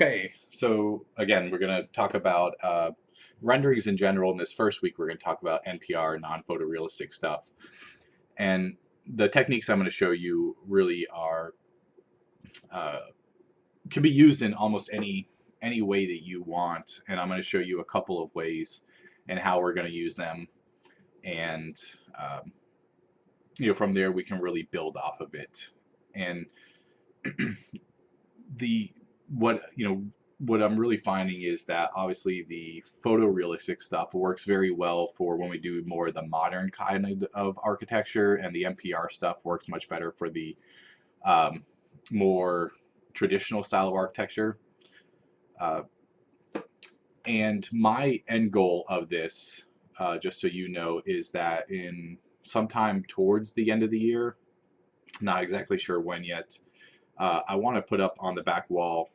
Okay, so again, we're going to talk about renderings in general. In this first week, we're going to talk about NPR, non-photorealistic stuff. And the techniques I'm going to show you really are uh, can be used in almost any way that you want. And I'm going to show you a couple of ways and how we're going to use them. And um, from there we can really build off of it. And the what what I'm really finding is that obviously the photorealistic stuff works very well for when we do more of the modern kind of architecture, and the NPR stuff works much better for the um, more traditional style of architecture. Uh, and my end goal of this, just so you know, is that in sometime towards the end of the year, not exactly sure when yet, I want to put up on the back wall,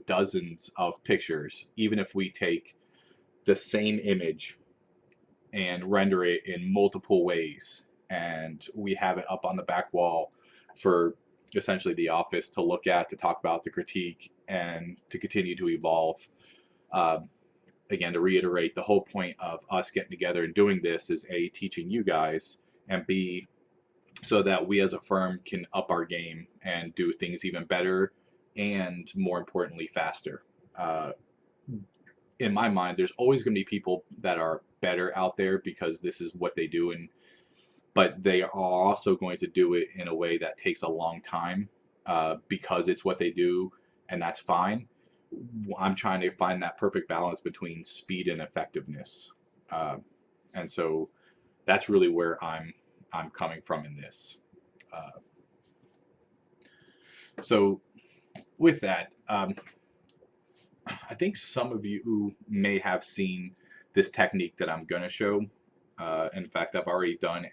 dozens of pictures, even if we take the same image and render it in multiple ways, and we have it up on the back wall for essentially the office to look at, to talk about, to critique, and to continue to evolve. Um, Again, to reiterate, the whole point of us getting together and doing this is A, teaching you guys, and B, so that we as a firm can up our game and do things even better and, more importantly, faster. Uh, in my mind, there's always going to be people that are better out there because this is what they do, but they are also going to do it in a way that takes a long time because it's what they do, and that's fine. I'm trying to find that perfect balance between speed and effectiveness, uh, and so that's really where I'm coming from in this. Uh, so with that, I think some of you may have seen this technique that I'm going to show. In fact, I've already done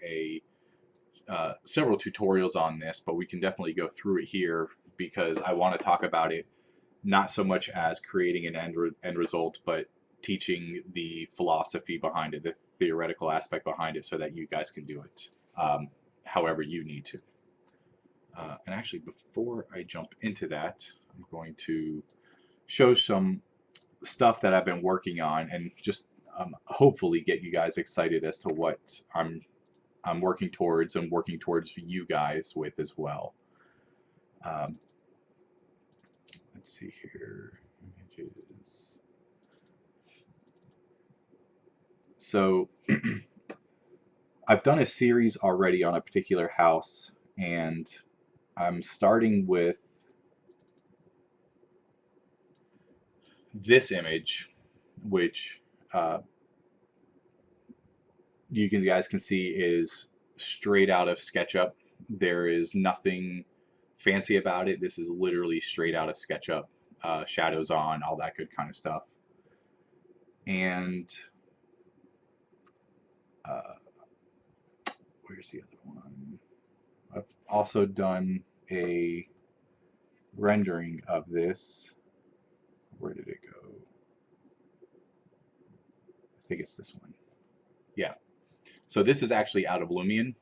several tutorials on this, but we can definitely go through it here because I want to talk about it not so much as creating an end result, but teaching the philosophy behind it, the theoretical aspect behind it, so that you guys can do it however you need to. And actually, before I jump into that, I'm going to show some stuff that I've been working on, and just hopefully get you guys excited as to what I'm working towards, and working towards you guys with as well. Um, let's see here, images. So I've done a series already on a particular house, and I'm starting with this image, which you guys can see is straight out of SketchUp. There is nothing fancy about it. This is literally straight out of SketchUp. Shadows on, all that good kind of stuff. And where's the other one? I've also done a rendering of this. Where did it go? I think it's this one. Yeah. So this is actually out of Lumion.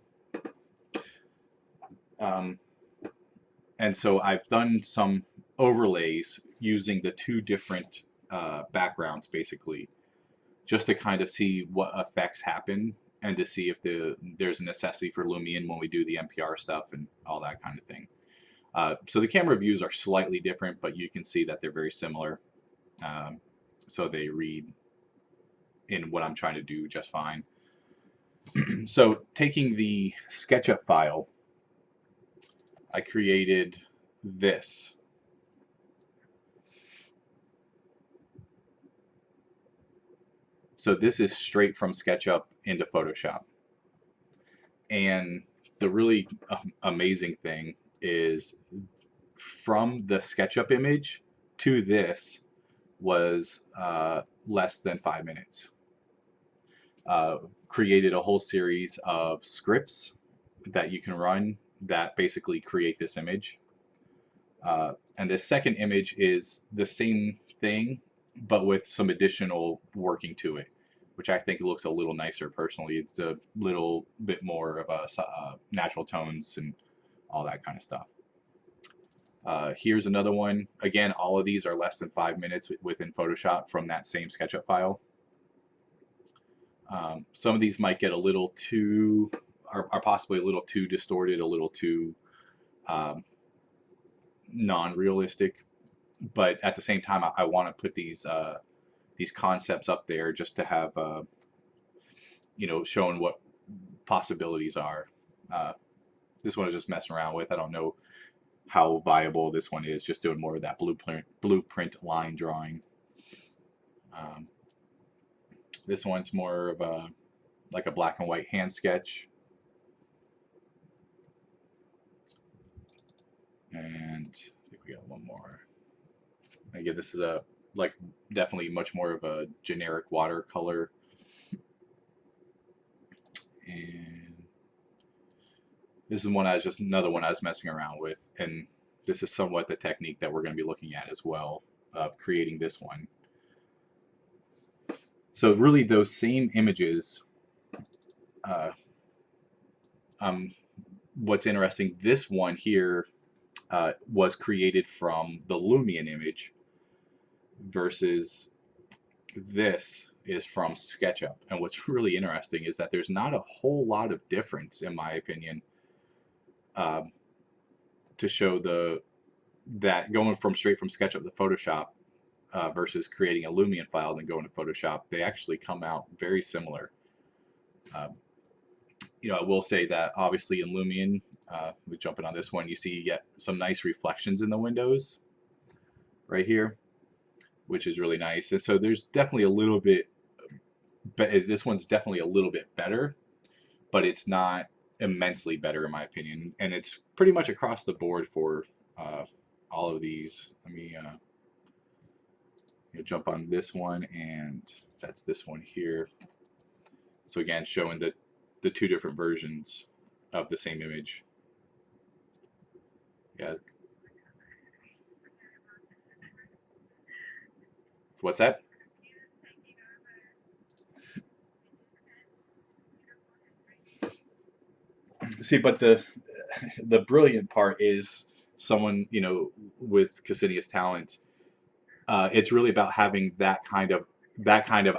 And so I've done some overlays using the two different backgrounds, basically, just to kind of see what effects happen, and to see if there's a necessity for Lumion when we do the NPR stuff and all that kind of thing. So the camera views are slightly different, but you can see that they're very similar. So they read in what I'm trying to do just fine. So taking the SketchUp file, I created this. So this is straight from SketchUp into Photoshop. And the really amazing thing is, from the SketchUp image to this was less than 5 minutes. Created a whole series of scripts that you can run that basically create this image. And this second image is the same thing, but with some additional working to it, which I think looks a little nicer personally. It's a little bit more of a natural tones and all that kind of stuff. Here's another one. Again, all of these are less than 5 minutes within Photoshop from that same SketchUp file. Some of these might get a little too, are possibly a little too distorted, a little too non-realistic, but at the same time, I want to put these concepts up there just to have, you know, showing what possibilities are. This one is just messing around with. I don't know how viable this one is, just doing more of that blueprint line drawing. This one's more of a like a black and white hand sketch. And I think we got one more. Again, this is a like definitely much more of a generic watercolor. And this is one I was just another one I was messing around with, and this is somewhat the technique that we're going to be looking at as well of creating this one. So really those same images, what's interesting, this one here was created from the Lumion image versus this is from SketchUp. And what's really interesting is that there's not a whole lot of difference, in my opinion, to show that going from straight from SketchUp to Photoshop versus creating a Lumion file and then going to Photoshop, they actually come out very similar. You know, I will say that obviously in Lumion, we jumping on this one, you see you get some nice reflections in the windows right here, which is really nice. And so there's definitely a little bit, this one's definitely a little bit better, but it's not immensely better in my opinion. And it's pretty much across the board for all of these. Let me jump on this one, and that's this one here. So again, showing the two different versions of the same image. Yeah. What's that? See, but the brilliant part is someone, you know, with Cassinia's talent. It's really about having that kind of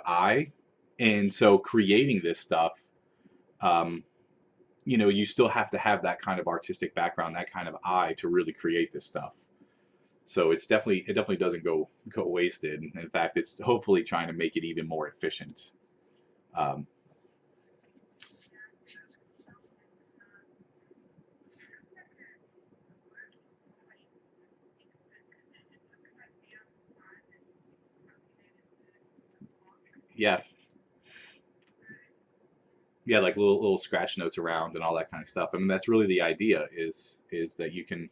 eye, and so creating this stuff. You know, you still have to have that kind of artistic background, that kind of eye to really create this stuff. So it definitely doesn't go wasted. In fact, it's hopefully trying to make it even more efficient. Um, yeah, yeah, like little scratch notes around and all that kind of stuff. I mean, that's really the idea is that you can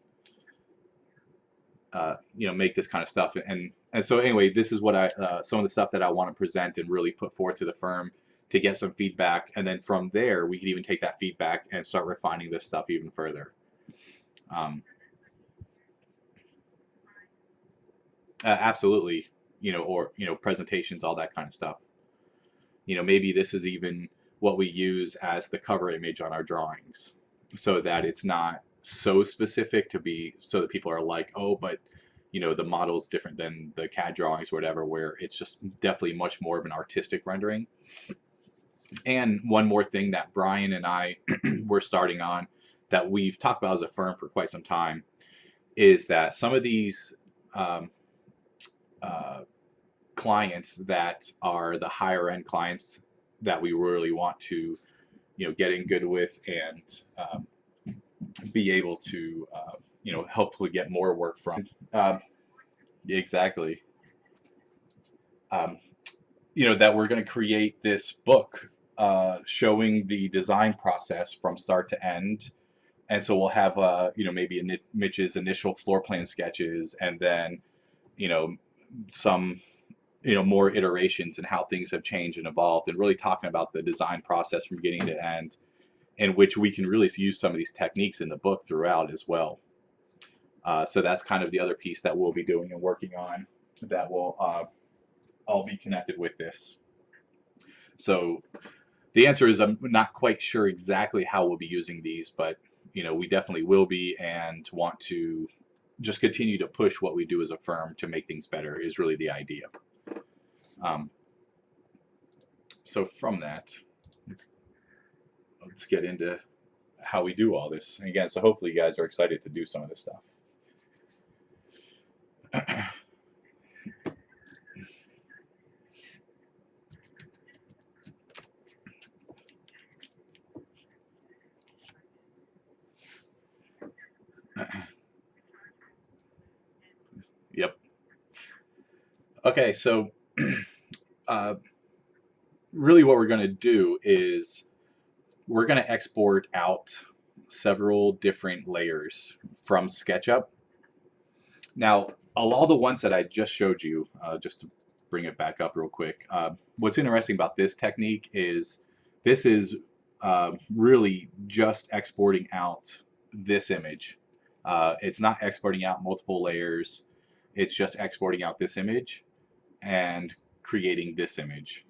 you know, make this kind of stuff. And so anyway, this is what some of the stuff that I want to present and really put forth to the firm to get some feedback, and then from there we can even take that feedback and start refining this stuff even further. Um, Absolutely, you know, or you know, presentations, all that kind of stuff. You know, maybe this is even what we use as the cover image on our drawings, so that it's not so specific to be so that people are like, oh, but you know, the model's different than the CAD drawings or whatever, where it's just definitely much more of an artistic rendering. And one more thing that Brian and I were starting on that we've talked about as a firm for quite some time is that some of these um, uh, clients that are the higher end clients that we really want to, you know, get in good with and be able to, you know, hopefully get more work from. Exactly. Um, you know, that we're going to create this book showing the design process from start to end. And so we'll have, you know, maybe Mitch's initial floor plan sketches, and then, you know, some, you know, more iterations and how things have changed and evolved, and really talking about the design process from beginning to end, in which we can really use some of these techniques in the book throughout as well. So that's kind of the other piece that we'll be doing and working on that will all be connected with this. So the answer is I'm not quite sure exactly how we'll be using these, but you know, we definitely will be and want to just continue to push what we do as a firm to make things better is really the idea. So from that, let's get into how we do all this. And again, so hopefully you guys are excited to do some of this stuff. Yep. Okay, so really what we're going to do is we're going to export out several different layers from SketchUp. Now, all the ones that I just showed you, just to bring it back up real quick, what's interesting about this technique is this is really just exporting out this image. It's not exporting out multiple layers. It's just exporting out this image and creating this image.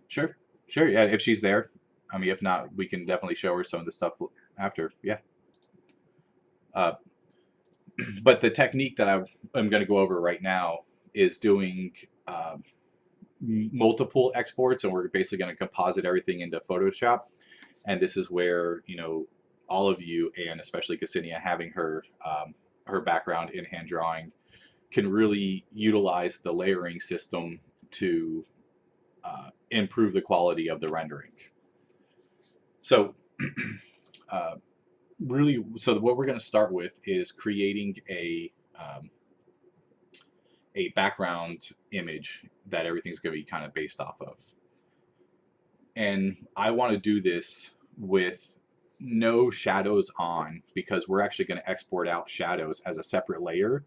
Sure, sure, yeah, if she's there. I mean, if not, we can definitely show her some of the stuff after, yeah. But the technique that I'm going to go over right now is doing multiple exports, and we're basically going to composite everything into Photoshop. And this is where, you know, all of you, and especially Ksenia, having her her background in hand drawing, can really utilize the layering system to improve the quality of the rendering. So really, so what we're going to start with is creating a background image that everything's going to be kind of based off of. And I want to do this with no shadows on, because we're actually going to export out shadows as a separate layer,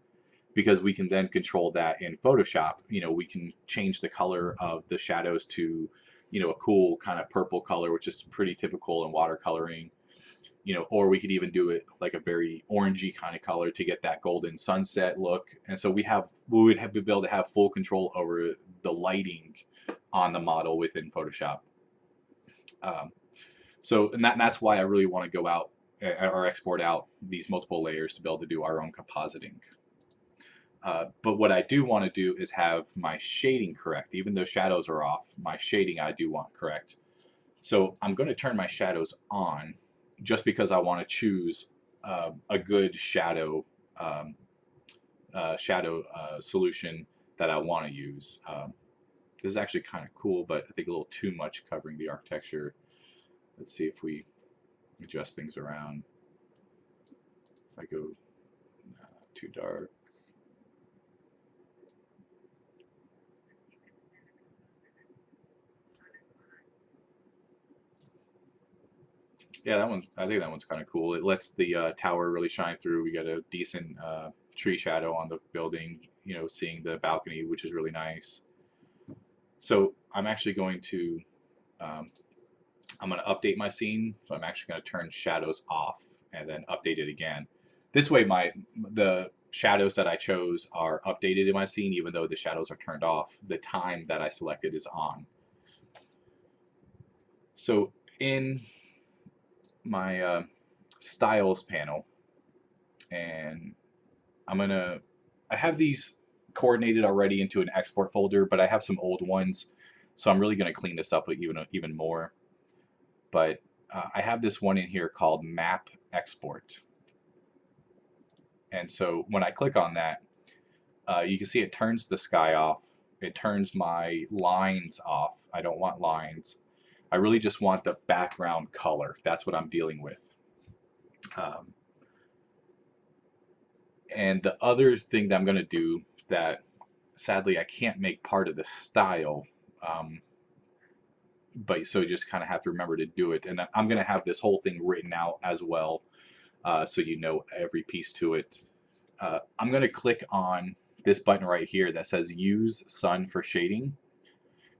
because we can then control that in Photoshop. You know, we can change the color of the shadows to, you know, a cool kind of purple color, which is pretty typical in watercoloring. You know, or we could even do it like a very orangey kind of color to get that golden sunset look. And so we would have to be able to have full control over the lighting on the model within Photoshop. And that's why I really want to go out or export out these multiple layers to be able to do our own compositing. But what I do want to do is have my shading correct. Even though shadows are off, my shading I do want correct. So I'm going to turn my shadows on, just because I want to choose a good shadow solution that I want to use. This is actually kind of cool, but I think a little too much covering the architecture. Let's see if we adjust things around. If I go too dark. Yeah, that one, I think that one's kind of cool. It lets the tower really shine through. We get a decent tree shadow on the building, you know, seeing the balcony, which is really nice. So I'm actually going to I'm going to update my scene. So I'm actually going to turn shadows off and then update it again. This way the shadows that I chose are updated in my scene, even though the shadows are turned off. The time that I selected is on. So in my styles panel, and I have these coordinated already into an export folder, but I have some old ones, so I'm really going to clean this up even more. But I have this one in here called map export, and so when I click on that, you can see it turns the sky off. It turns my lines off. I don't want lines. I really just want the background color. That's what I'm dealing with. And the other thing that I'm going to do that sadly I can't make part of the style, but so you just kind of have to remember to do it. And I'm going to have this whole thing written out as well, so you know every piece to it. I'm going to click on this button right here that says use sun for shading,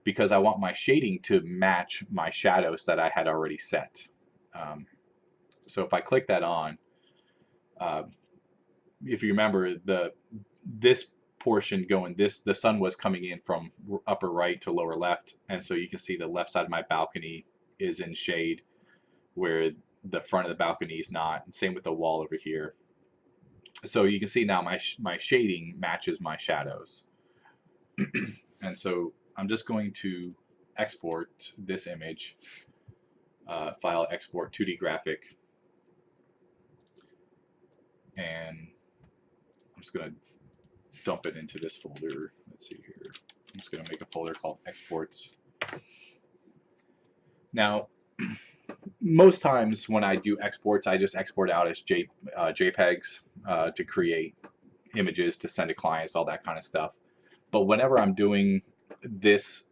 because I want my shading to match my shadows that I had already set. So if I click that on, if you remember, this portion going the sun was coming in from upper right to lower left, and so you can see the left side of my balcony is in shade where the front of the balcony is not, and same with the wall over here. So you can see now my shading matches my shadows. And so I'm just going to export this image, file export 2D graphic, and I'm just going to dump it into this folder. Let's see here. I'm just going to make a folder called exports. Now, most times when I do exports, I just export out as JPEGs to create images to send to clients, all that kind of stuff. But whenever I'm doing this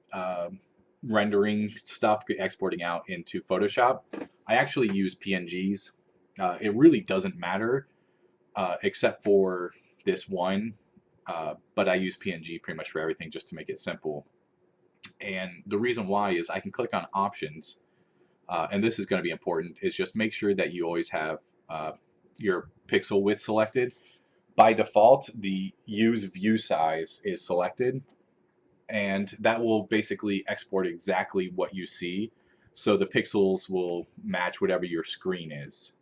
rendering stuff, exporting out into Photoshop, I actually use PNGs. It really doesn't matter except for this one, but I use PNG pretty much for everything just to make it simple. And the reason why is I can click on options, and this is going to be important, is just make sure that you always have your pixel width selected. By default, the use view size is selected, and that will basically export exactly what you see, so the pixels will match whatever your screen is.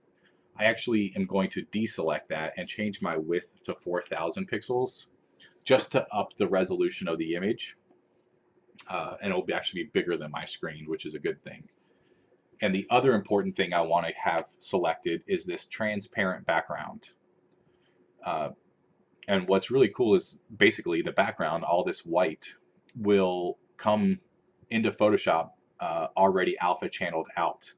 I actually am going to deselect that and change my width to 4,000 pixels just to up the resolution of the image, and it will actually be bigger than my screen, which is a good thing. And the other important thing I want to have selected is this transparent background. And what's really cool is basically the background, all this white, will come into Photoshop already alpha channeled out,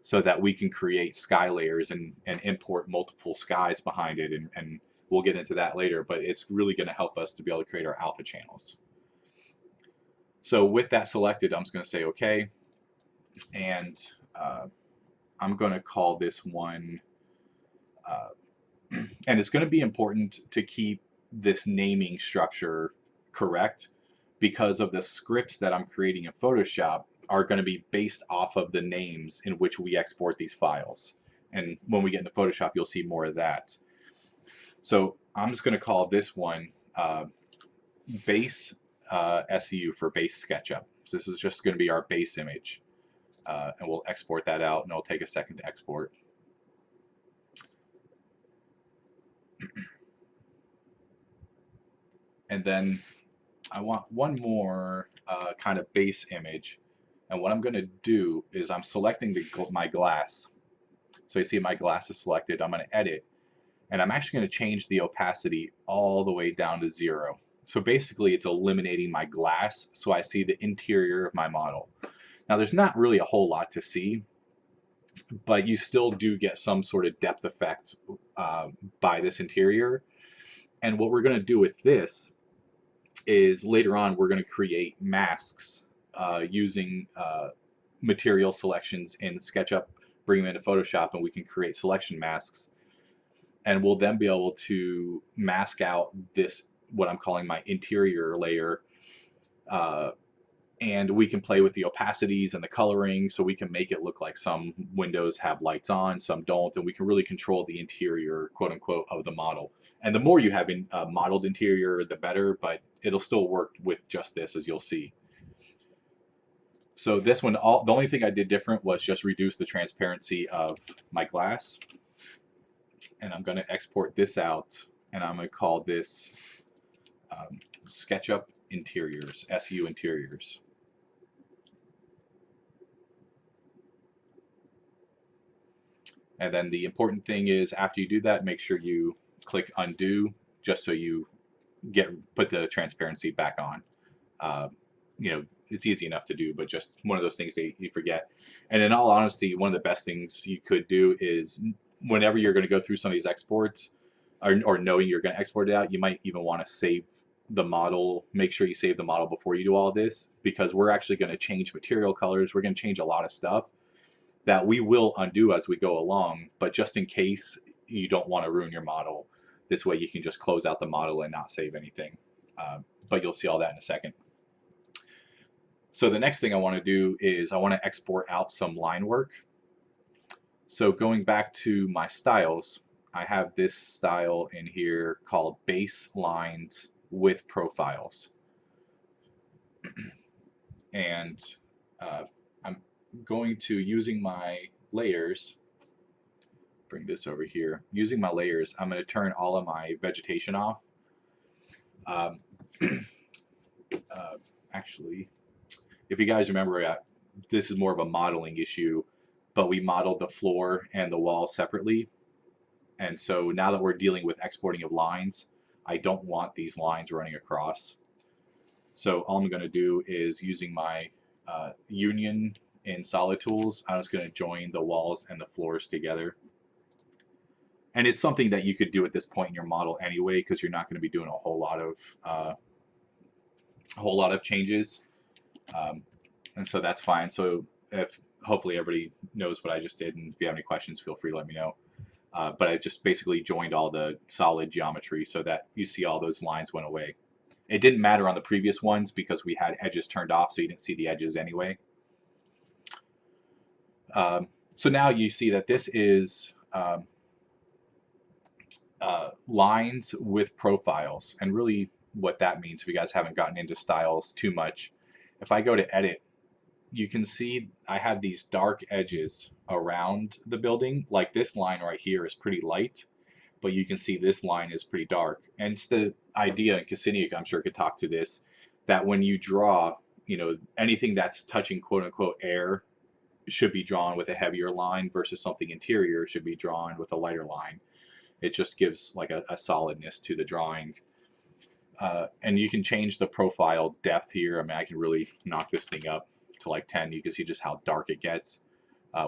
so that we can create sky layers and import multiple skies behind it, and we'll get into that later, but it's really going to help us to be able to create our alpha channels. So with that selected, I'm just going to say OK, and I'm going to call this one, and it's going to be important to keep this naming structure correct, because of the scripts that I'm creating in Photoshop are going to be based off of the names in which we export these files. And when we get into Photoshop, you'll see more of that. So I'm just going to call this one base SU for base SketchUp. So this is just going to be our base image. And we'll export that out, and it'll take a second to export. And then I want one more kind of base image. And what I'm going to do is I'm selecting my glass. So you see my glass is selected. I'm going to edit. And I'm actually going to change the opacity all the way down to 0. So basically it's eliminating my glass so I see the interior of my model. Now there's not really a whole lot to see, but you still do get some sort of depth effect by this interior. And what we're going to do with this is later on we're going to create masks using material selections in SketchUp, bring them into Photoshop, and we can create selection masks. And we'll then be able to mask out this, what I'm calling my interior layer, and we can play with the opacities and the coloring, so we can make it look like some windows have lights on, some don't, and we can really control the interior, quote unquote, of the model. And the more you have in modeled interior, the better, but it'll still work with just this, as you'll see. So this one, the only thing I did different was just reduce the transparency of my glass. And I'm going to export this out, and I'm going to call this SketchUp Interiors, SU Interiors. And then the important thing is, after you do that, make sure you click undo, just so you put the transparency back on. You know, it's easy enough to do, but just one of those things that you forget. And in all honesty, one of the best things you could do is, whenever you're going to go through some of these exports, or knowing you're going to export it out, you might even want to save the model. Make sure you save the model before you do all this, because we're actually going to change material colors. We're going to change a lot of stuff that we will undo as we go along, but just in case you don't want to ruin your model, this way you can just close out the model and not save anything. But you'll see all that in a second. So the next thing I want to do is I want to export out some line work. So going back to my styles, I have this style in here called base lines with profiles. And I'm going to, using my layers, bring this over here. Using my layers, I'm going to turn all of my vegetation off. Um, actually, if you guys remember, this is more of a modeling issue, but we modeled the floor and the wall separately. And so now that we're dealing with exporting of lines, I don't want these lines running across. So all I'm going to do is, using my union in Solid Tools, I'm just going to join the walls and the floors together. And it's something that you could do at this point in your model anyway, because you're not going to be doing a whole lot of changes, and so that's fine. So if hopefully everybody knows what I just did, and if you have any questions, feel free to let me know. But I just basically joined all the solid geometry so that you see all those lines went away. It didn't matter on the previous ones because we had edges turned off, so you didn't see the edges anyway. So now you see that this is lines with profiles, and really what that means, if you guys haven't gotten into styles too much, if I go to edit, you can see I have these dark edges around the building. Like this line right here is pretty light, but you can see this line is pretty dark. And it's the idea, and Cassini, I'm sure, could talk to this, that when you draw, anything that's touching quote unquote air should be drawn with a heavier line versus something interior should be drawn with a lighter line. It just gives like a solidness to the drawing. And you can change the profile depth here. I mean, I can really knock this thing up to like 10. You can see just how dark it gets,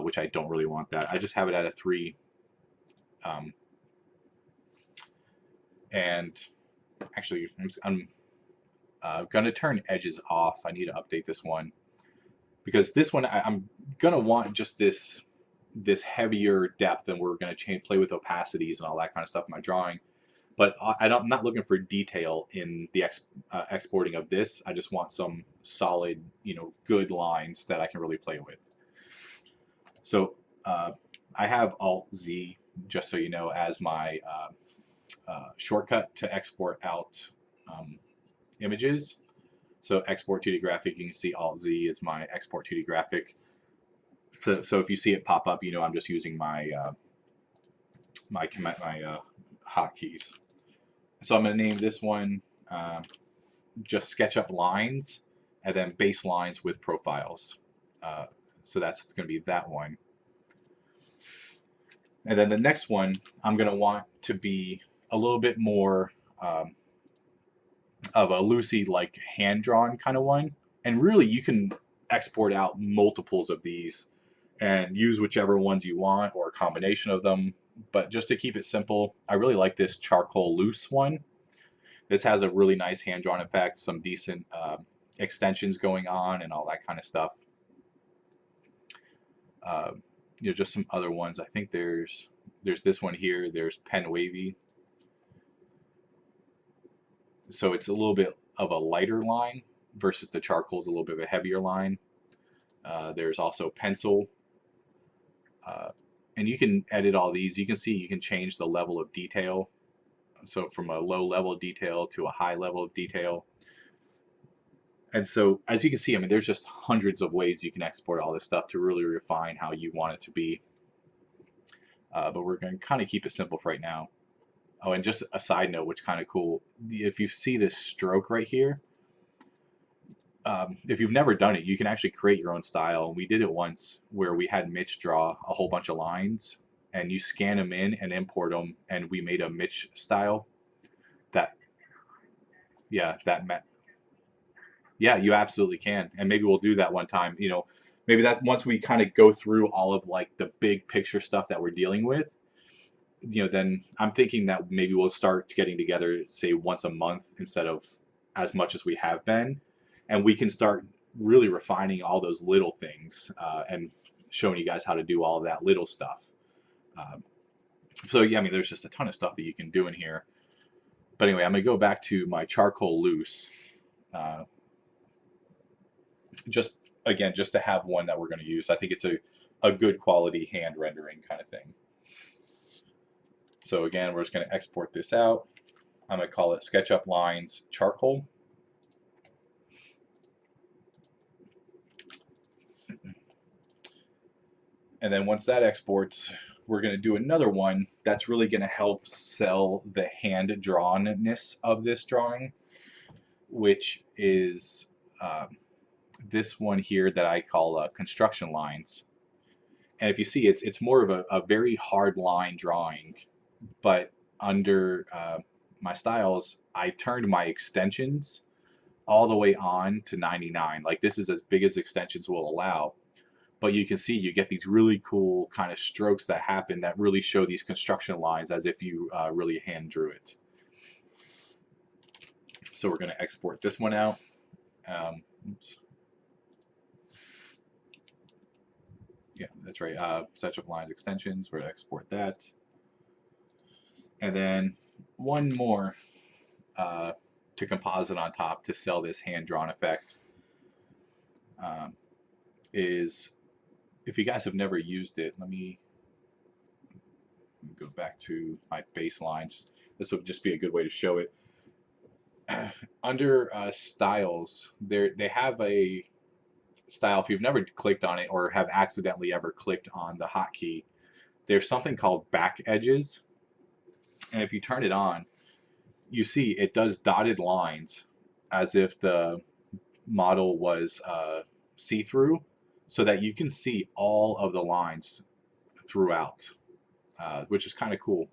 which I don't really want that. I just have it at a 3. And actually, I'm going to turn edges off. I need to update this one, because this one I'm going to want just this heavier depth, and we're going to play with opacities and all that kind of stuff in my drawing. But I'm not looking for detail in the exporting of this. I just want some solid, good lines that I can really play with. So I have Alt-Z, just so you know, as my shortcut to export out images. So export 2D graphic, you can see Alt-Z is my export 2D graphic. So if you see it pop up, I'm just using my my hotkeys. So I'm going to name this one just SketchUp lines, and then base lines with profiles. So that's going to be that one. And then the next one I'm going to want to be a little bit more of a loosey, like hand-drawn kind of one. And really, you can export out multiples of these and use whichever ones you want, or a combination of them. But just to keep it simple, I really like this charcoal loose one. This has a really nice hand-drawn effect, some decent extensions going on, and all that kind of stuff. Just some other ones. I think there's this one here. There's Pen Wavy. So it's a little bit of a lighter line versus the charcoal is a little bit of a heavier line. There's also Pencil. And you can edit all these. You can see you can change the level of detail. So from a low level of detail to a high level of detail. And so as you can see, I mean, there's just hundreds of ways you can export all this stuff to really refine how you want it to be. But we're going to kind of keep it simple for right now. Oh, and just a side note, which is kind of cool. If you see this stroke right here, if you've never done it, you can actually create your own style. And we did it once where we had Mitch draw a whole bunch of lines, and you scan them in and import them, and we made a Mitch style. Yeah, you absolutely can. And maybe we'll do that one time. Maybe that once we kind of go through all of like the big picture stuff that we're dealing with, then I'm thinking that maybe we'll start getting together, say once a month instead of as much as we have been. And we can start really refining all those little things and showing you guys how to do all of that little stuff. So yeah, I mean, there's just a ton of stuff that you can do in here. But anyway, I'm going to go back to my charcoal loose. Just to have one that we're going to use. I think it's a good quality hand rendering kind of thing. So again, we're just going to export this out. I'm going to call it SketchUp Lines Charcoal. And then once that exports, we're going to do another one that's really going to help sell the hand-drawnness of this drawing, which is this one here that I call construction lines. And if you see, it's more of a very hard line drawing, but under my styles, I turned my extensions all the way on to 99. Like, this is as big as extensions will allow. But you can see you get these really cool kind of strokes that happen that really show these construction lines as if you really hand drew it. So we're going to export this one out. Oops. Yeah, that's right. SketchUp Lines Extensions, we're going to export that. And then one more to composite on top to sell this hand-drawn effect is, if you guys have never used it, let me go back to my baselines. This will just be a good way to show it. Under styles, they have a style. If you've never clicked on it or have accidentally ever clicked on the hotkey, there's something called back edges. And if you turn it on, you see it does dotted lines as if the model was see-through, so that you can see all of the lines throughout, which is kind of cool.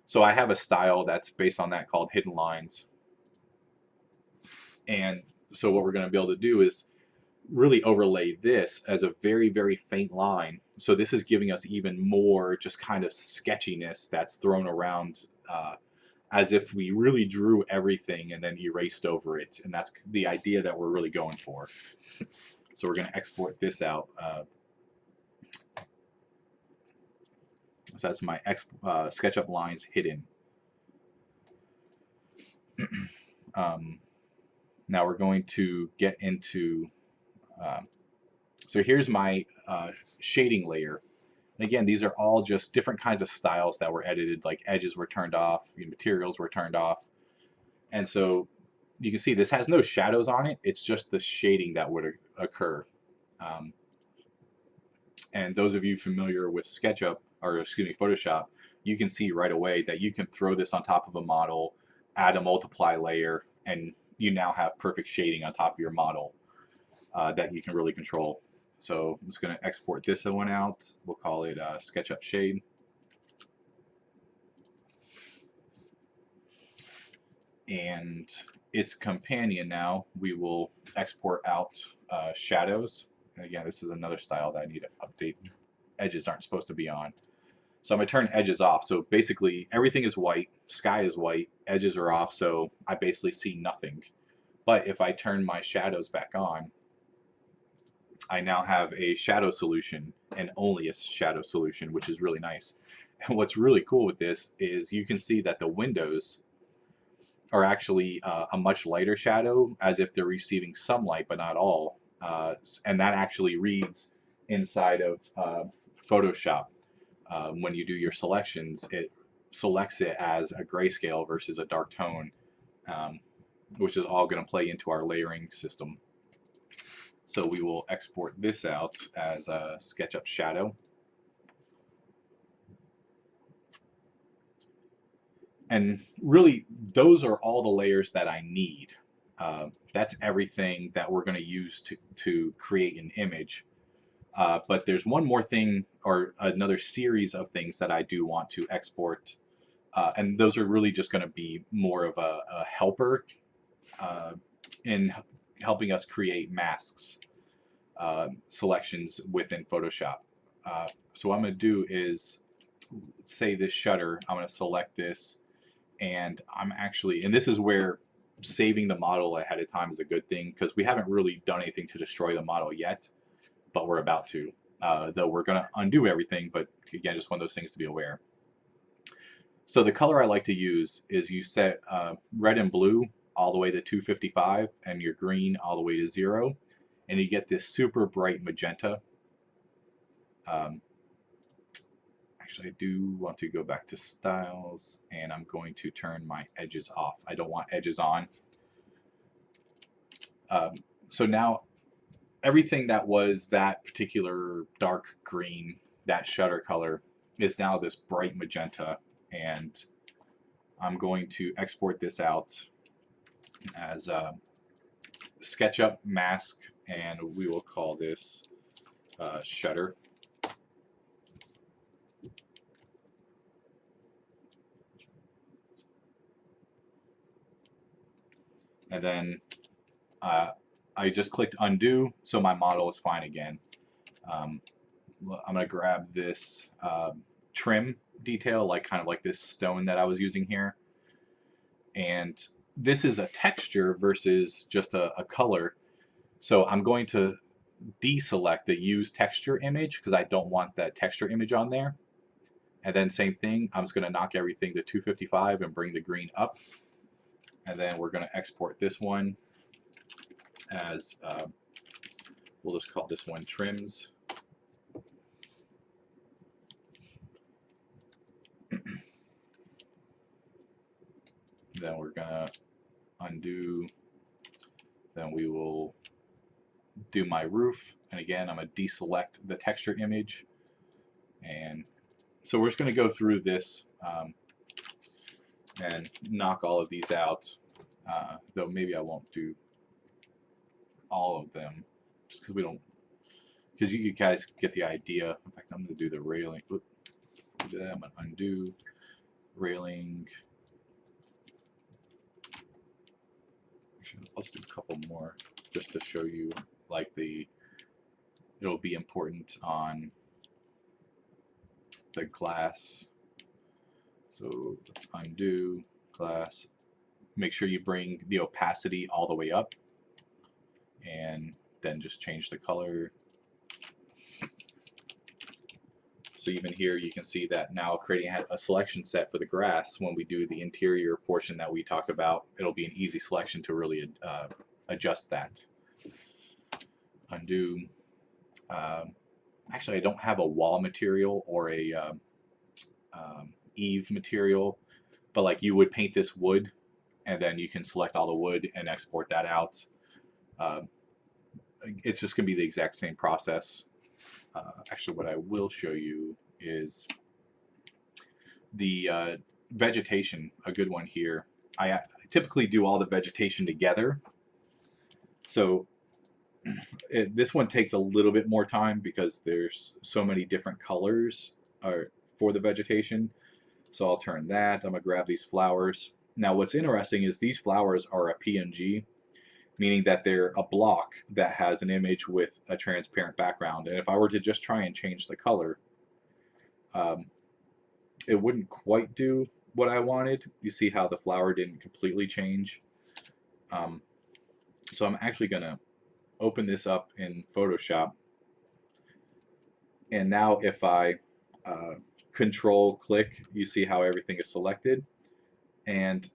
So I have a style that's based on that called hidden lines. And so what we're going to be able to do is really overlay this as a very, very faint line. So this is giving us even more just kind of sketchiness that's thrown around as if we really drew everything and then erased over it. And that's the idea that we're really going for. So we're going to export this out. So that's my SketchUp Lines Hidden. Now we're going to get into, so here's my shading layer. And again, these are all just different kinds of styles that were edited, like edges were turned off, materials were turned off. And so you can see this has no shadows on it, it's just the shading that would occur. And those of you familiar with SketchUp, or excuse me, Photoshop, you can see right away that you can throw this on top of a model, add a multiply layer, and you now have perfect shading on top of your model that you can really control. So I'm just going to export this one out. We'll call it SketchUp Shade. And its companion now, we will export out shadows. And again, this is another style that I need to update. Edges aren't supposed to be on. So I'm going to turn edges off. So basically everything is white, sky is white, edges are off, so I basically see nothing. But if I turn my shadows back on, I now have a shadow solution, and only a shadow solution, which is really nice. And what's really cool with this is you can see that the windows are actually a much lighter shadow, as if they're receiving some light, but not all. And that actually reads inside of Photoshop. When you do your selections, it selects it as a grayscale versus a dark tone, which is all going to play into our layering system. So we will export this out as a SketchUp Shadow. And really, those are all the layers that I need. That's everything that we're going to use to create an image. But there's one more thing, or another series of things that I do want to export. And those are really just going to be more of a helper in helping us create masks selections within Photoshop. So what I'm going to do is, say this shutter, I'm going to select this, and I'm actually, and this is where saving the model ahead of time is a good thing, because we haven't really done anything to destroy the model yet, but we're about to. Though we're going to undo everything, but again, just one of those things to be aware. So the color I like to use is you set red and blue all the way to 255 and your green all the way to 0, and you get this super bright magenta. Actually, I do want to go back to styles, and I'm going to turn my edges off. I don't want edges on. So now everything that was that particular dark green, that shutter color, is now this bright magenta, and I'm going to export this out as a SketchUp mask, and we will call this shutter. And then I just clicked undo, so my model is fine again. I'm going to grab this trim detail, like kind of like this stone that I was using here. And this is a texture versus just a color. So I'm going to deselect the use texture image because I don't want that texture image on there. And then same thing, I'm just going to knock everything to 255 and bring the green up. And then we're going to export this one as, we'll just call this one trims. Then we're going to undo. Then we will do my roof. And again, I'm going to deselect the texture image. And so we're just going to go through this and knock all of these out. Though maybe I won't do all of them just because we don't, because you guys get the idea. In fact, I'm going to do the railing. Oops, I'm going to undo railing. Actually, let's do a couple more just to show you, like, it'll be important on the glass. So let's undo glass. Make sure you bring the opacity all the way up, and then just change the color. So even here you can see that now creating a selection set for the grass. When we do the interior portion that we talked about, it'll be an easy selection to really adjust that. Undo. Actually, I don't have a wall material or a eave material, but like you would paint this wood, and then you can select all the wood and export that out. It's just going to be the exact same process. Actually, what I will show you is the vegetation, a good one here. I typically do all the vegetation together. So this one takes a little bit more time because there's so many different colors for the vegetation. So I'll turn that. I'm going to grab these flowers. Now what's interesting is these flowers are a PNG, meaning that they're a block that has an image with a transparent background. And if I were to just try and change the color, it wouldn't quite do what I wanted. You see how the flower didn't completely change. So I'm actually going to open this up in Photoshop. And now if I control click, you see how everything is selected. And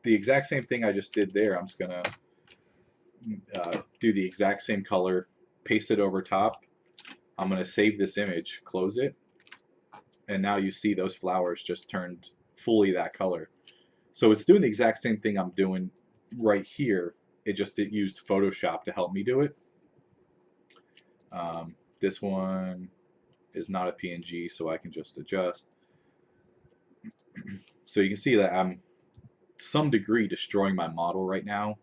the exact same thing I just did there, I'm just going to do the exact same color, paste it over top. I'm going to save this image, close it, and now you see those flowers just turned fully that color. So it's doing the exact same thing I'm doing right here. It used Photoshop to help me do it. This one is not a PNG, so I can just adjust. So you can see that I'm some degree destroying my model right now,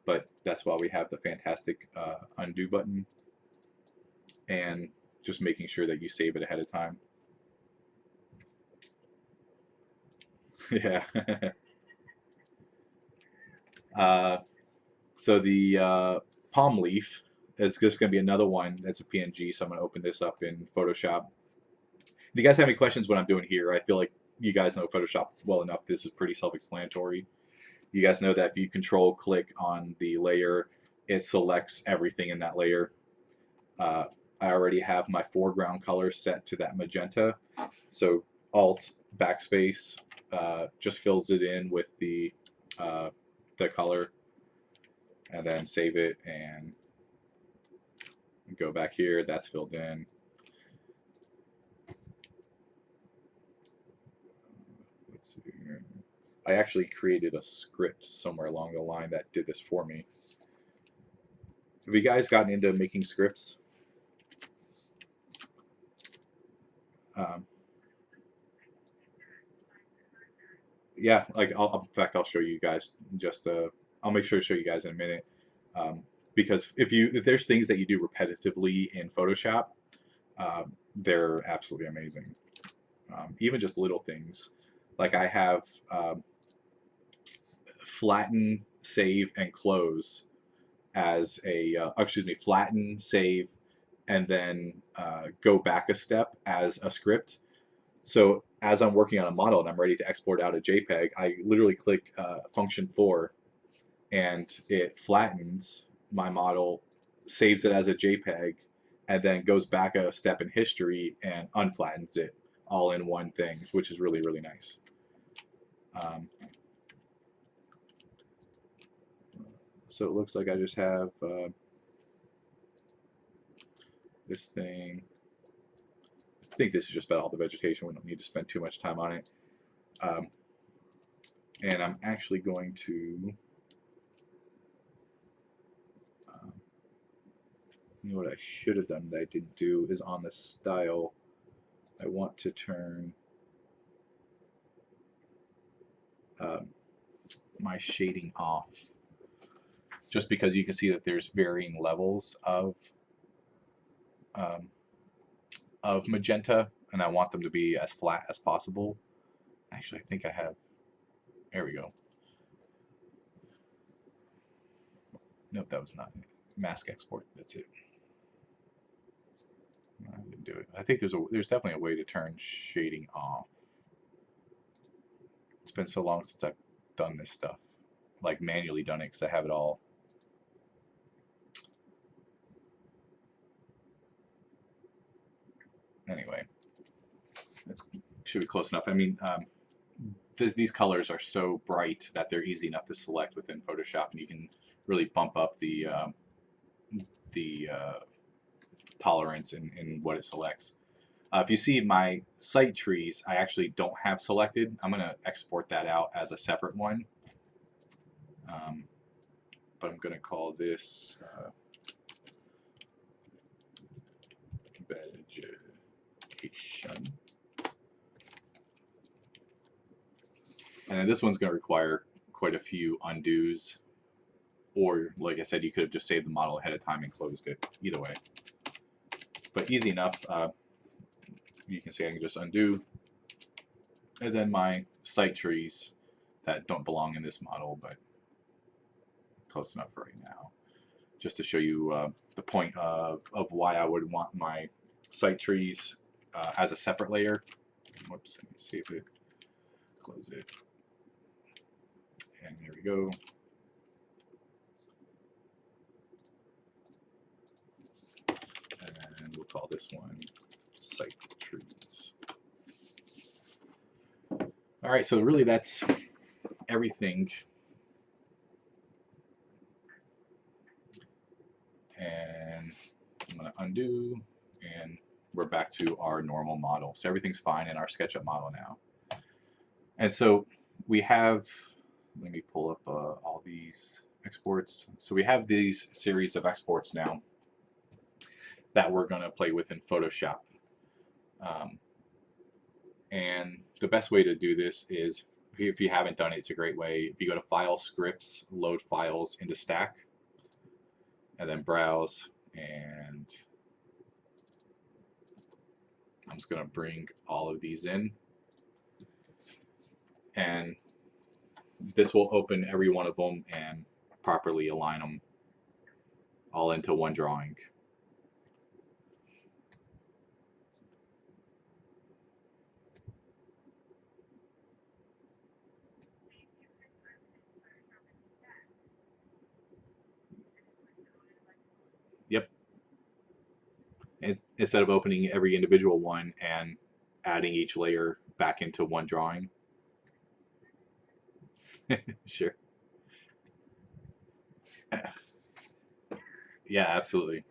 but that's why we have the fantastic undo button, and just making sure that you save it ahead of time. Yeah. So the palm leaf is just going to be another one that's a PNG, so I'm going to open this up in Photoshop. If you guys have any questions what I'm doing here, I feel like you guys know Photoshop well enough. This is pretty self-explanatory. You guys know that if you control click on the layer, it selects everything in that layer. I already have my foreground color set to that magenta, so Alt backspace just fills it in with the color, and then save it and go back here. That's filled in. I actually created a script somewhere along the line that did this for me. Have you guys gotten into making scripts? Um, yeah, like in fact, I'll show you guys just I'll make sure to show you guys in a minute. Um, because if there's things that you do repetitively in Photoshop, they're absolutely amazing. Even just little things, like I have flatten, save, and close as a excuse me, flatten, save, and then go back a step as a script. So as I'm working on a model and I'm ready to export out a JPEG, I literally click function 4 and it flattens my model, saves it as a JPEG, and then goes back a step in history and unflattens it all in one thing, which is really, really nice. So it looks like I just have this thing. I think this is just about all the vegetation. We don't need to spend too much time on it. And I'm actually going to, you know what I should have done that I didn't do is on the style, I want to turn my shading off, just because you can see that there's varying levels of magenta, and I want them to be as flat as possible. Actually, I think I have, there we go. Nope, that was not it. Mask export, that's it. I didn't do it. I think there's definitely a way to turn shading off. It's been so long since I've done this stuff, like manually done it, because I have it all. Anyway, that should be close enough. I mean, these colors are so bright that they're easy enough to select within Photoshop, and you can really bump up the tolerance in what it selects. If you see my site trees, I actually don't have selected. I'm going to export that out as a separate one. But I'm going to call this vegetation. And then this one's going to require quite a few undos. Or, like I said, you could have just saved the model ahead of time and closed it. Either way. But easy enough. You can see I can just undo. And then my site trees that don't belong in this model, but close enough for right now. Just to show you the point of why I would want my site trees as a separate layer. Whoops, let me save it, close it, and there we go. And we'll call this one site trees. All right, so really that's everything. And I'm going to undo, and we're back to our normal model. So everything's fine in our SketchUp model now. And so we have, let me pull up all these exports. So we have these series of exports now that we're going to play with in Photoshop. And the best way to do this is, if you haven't done it, it's a great way. If you go to File, Scripts, Load Files into Stack, and then Browse, and I'm just going to bring all of these in. And this will open every one of them and properly align them all into one drawing. Yep. Instead of opening every individual one and adding each layer back into one drawing. Sure. Yeah, absolutely.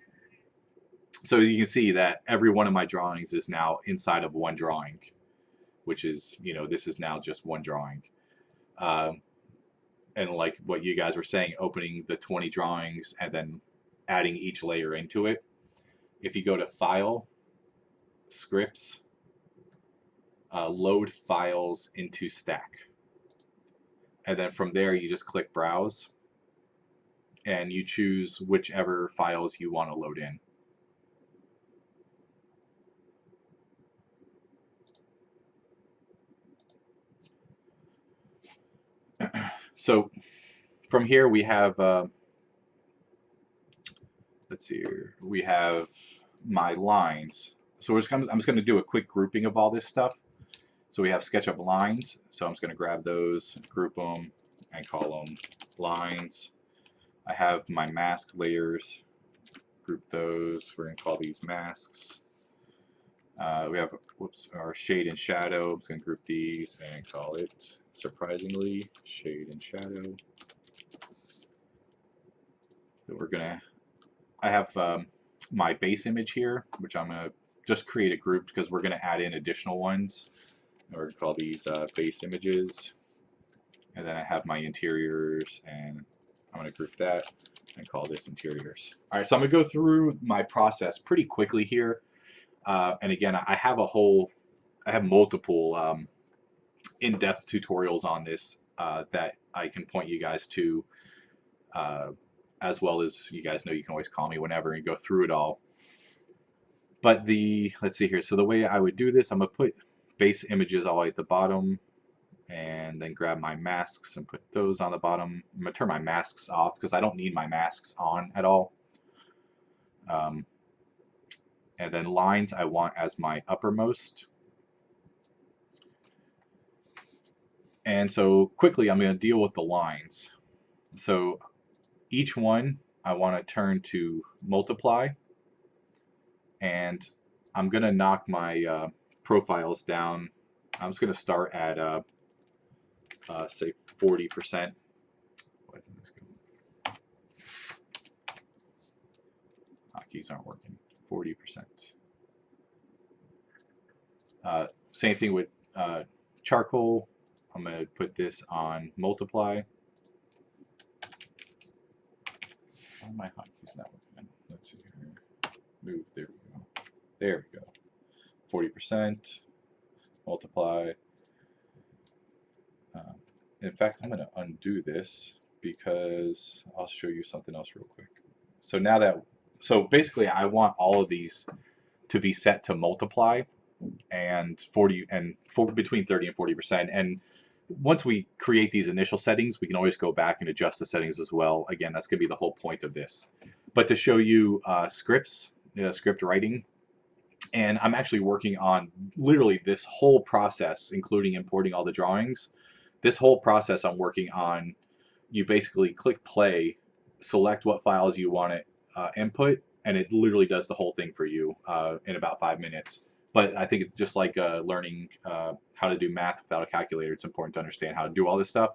So you can see that every one of my drawings is now inside of one drawing, which is, you know, this is now just one drawing. Um, and like what you guys were saying, opening the 20 drawings and then adding each layer into it. If you go to File, Scripts, Load Files into Stack. And then from there, you just click Browse, and you choose whichever files you want to load in. So from here, we have, let's see here, we have my lines. So I'm just going to do a quick grouping of all this stuff. So we have SketchUp lines. So I'm just going to grab those, group them, and call them lines. I have my mask layers, group those. We're going to call these masks. We have, our shade and shadow. I'm just going to group these and call it, surprisingly, shade and shadow. So we're going to, I have my base image here, which I'm going to just create a group because we're going to add in additional ones. We're going to call these base images. And then I have my interiors, and I'm going to group that and call this interiors. All right, so I'm going to go through my process pretty quickly here. And again, I have multiple in-depth tutorials on this that I can point you guys to, as well as you guys know you can always call me whenever and go through it all. But let's see here. So the way I would do this, I'm going to put base images all the way at the bottom, and then grab my masks and put those on the bottom. I'm going to turn my masks off because I don't need my masks on at all. And then lines I want as my uppermost. And so quickly I'm going to deal with the lines. So each one I want to turn to multiply, and I'm going to knock my profiles down. I'm just going to start at say 40%. Hotkeys aren't working. 40%. Same thing with charcoal. I'm going to put this on multiply. Why are my hotkeys not working? Let's see here. Move. There we go. There we go. 40%. Multiply. In fact, I'm going to undo this because I'll show you something else real quick. So now that, so basically I want all of these to be set to multiply and 40 and between 30 and 40%. And once we create these initial settings, we can always go back and adjust the settings as well. Again, that's going to be the whole point of this. But to show you scripts, script writing, and I'm actually working on literally this whole process, including importing all the drawings. This whole process I'm working on, you basically click play, select what files you want to input, and it literally does the whole thing for you in about 5 minutes. But I think it's just like learning how to do math without a calculator. It's important to understand how to do all this stuff.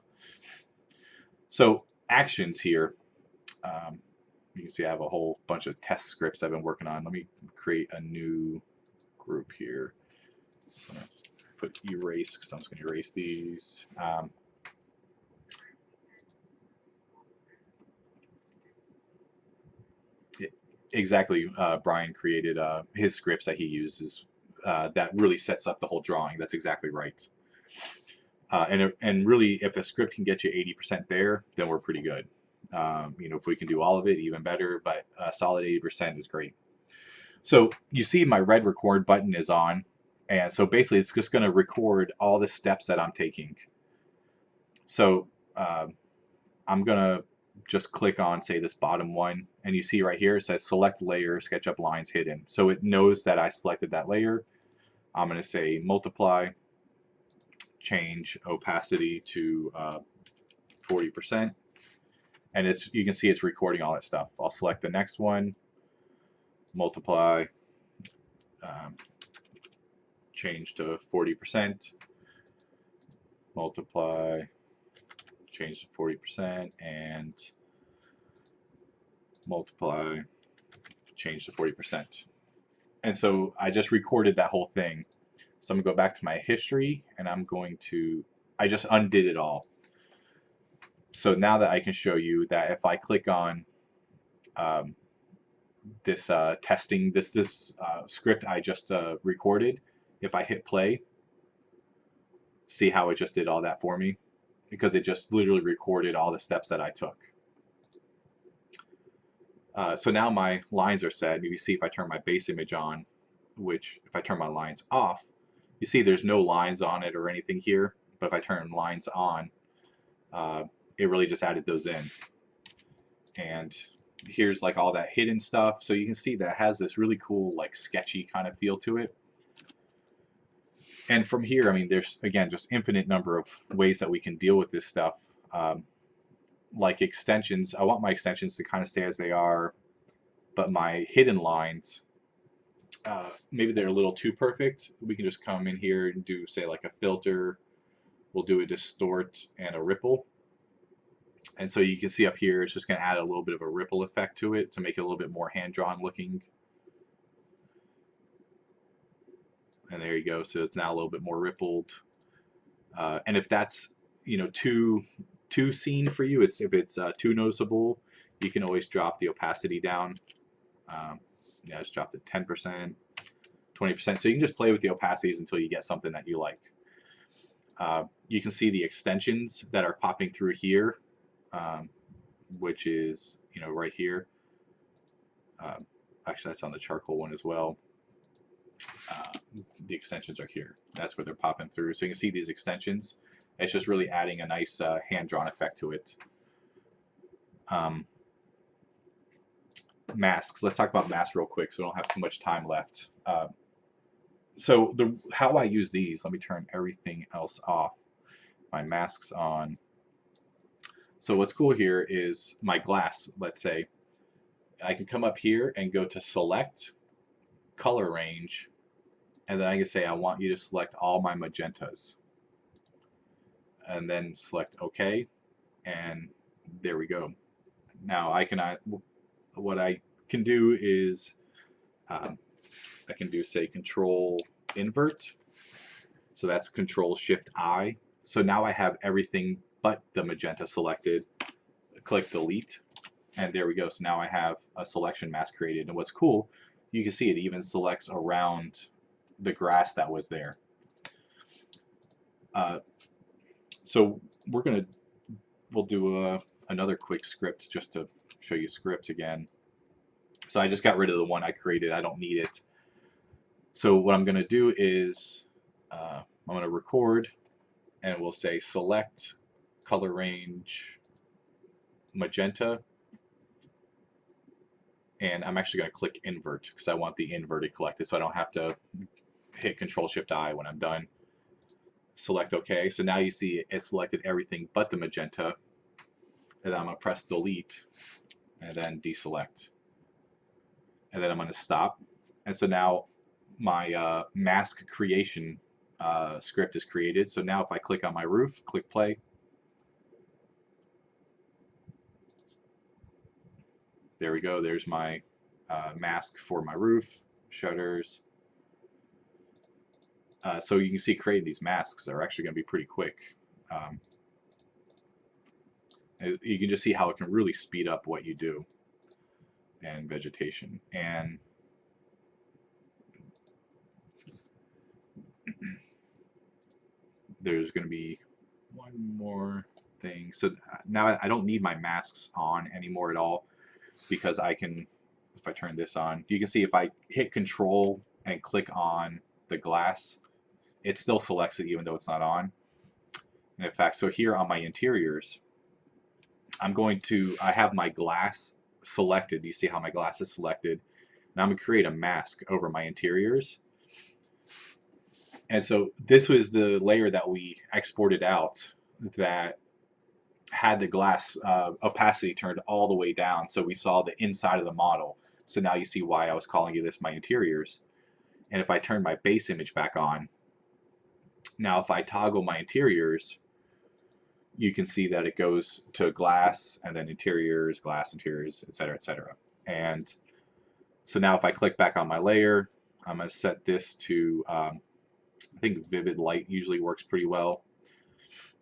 So actions here. You can see I have a whole bunch of test scripts I've been working on. Let me create a new group here. So I'm going to put erase because I'm just going to erase these. Exactly, Brian created his scripts that he uses that really sets up the whole drawing. That's exactly right. And really, if a script can get you 80% there, then we're pretty good. You know, if we can do all of it, even better, but a solid 80% is great. So you see my red record button is on, and so basically it's just going to record all the steps that I'm taking. So I'm going to just click on, say, this bottom one, and you see right here it says select layer, SketchUp lines hidden. So it knows that I selected that layer. I'm going to say multiply, change opacity to 40%, and you can see it's recording all that stuff. I'll select the next one, multiply, change to 40%, multiply, change to 40%, and multiply, change to 40%. And so I just recorded that whole thing. So I'm going to go back to my history, and I just undid it all. So now that I can show you that if I click on um, this testing, this script I just recorded, if I hit play, see how it just did all that for me? Because it just literally recorded all the steps that I took. So now my lines are set. You see if I turn my base image on, which if I turn my lines off, you see there's no lines on it or anything here. But if I turn lines on, it really just added those in. And here's like all that hidden stuff. So you can see that has this really cool, like sketchy kind of feel to it. And from here, I mean, there's again just infinite number of ways that we can deal with this stuff. Like extensions, I want my extensions to kind of stay as they are, but my hidden lines, maybe they're a little too perfect. We can just come in here and do, say, like a filter. We'll do a distort and a ripple. And so you can see up here, it's just going to add a little bit of a ripple effect to it to make it a little bit more hand-drawn looking. And there you go. So it's now a little bit more rippled. And if that's, you know, too seen for you, if it's too noticeable, you can always drop the opacity down. Yeah, just drop to 10%, 20%. So you can just play with the opacities until you get something that you like. You can see the extensions that are popping through here, which is, you know, right here. Actually, that's on the charcoal one as well. The extensions are here. That's where they're popping through. So you can see these extensions. It's just really adding a nice hand-drawn effect to it. Masks. Let's talk about masks real quick so we don't have too much time left. So how I use these, let me turn everything else off. My mask's on. So what's cool here is my glass, let's say. I can come up here and go to select, color range, and then I can say I want you to select all my magentas. And then select OK, and there we go. Now what I can do is I can do, say, Control Invert. So that's Control Shift I. So now I have everything but the magenta selected. Click Delete, and there we go. So now I have a selection mask created. And what's cool, you can see it even selects around the grass that was there. So we'll do another quick script just to show you scripts again. So I just got rid of the one I created. I don't need it. So what I'm going to do is I'm going to record, and we'll say select, color range, magenta, and I'm actually going to click invert because I want the inverted collected, so I don't have to hit Control Shift I when I'm done. Select OK. So now you see it selected everything but the magenta, and then I'm going to press delete and then deselect, and then I'm going to stop. And so now my mask creation script is created. So now if I click on my roof, click play, there we go. There's my mask for my roof, shutters. So you can see creating these masks are actually going to be pretty quick. You can just see how it can really speed up what you do. And vegetation. And there's going to be one more thing. So now I don't need my masks on anymore at all, because I can, if I turn this on, you can see if I hit Control and click on the glass, it still selects it even though it's not on. And in fact, so here on my interiors, I have my glass selected. You see how my glass is selected. Now I'm going to create a mask over my interiors. And so this was the layer that we exported out that had the glass opacity turned all the way down, so we saw the inside of the model. So now you see why I was calling this my interiors. And if I turn my base image back on, now if I toggle my interiors, you can see that it goes to glass and then interiors, glass, interiors, etc., etc. And so now if I click back on my layer, I'm going to set this to, I think vivid light usually works pretty well.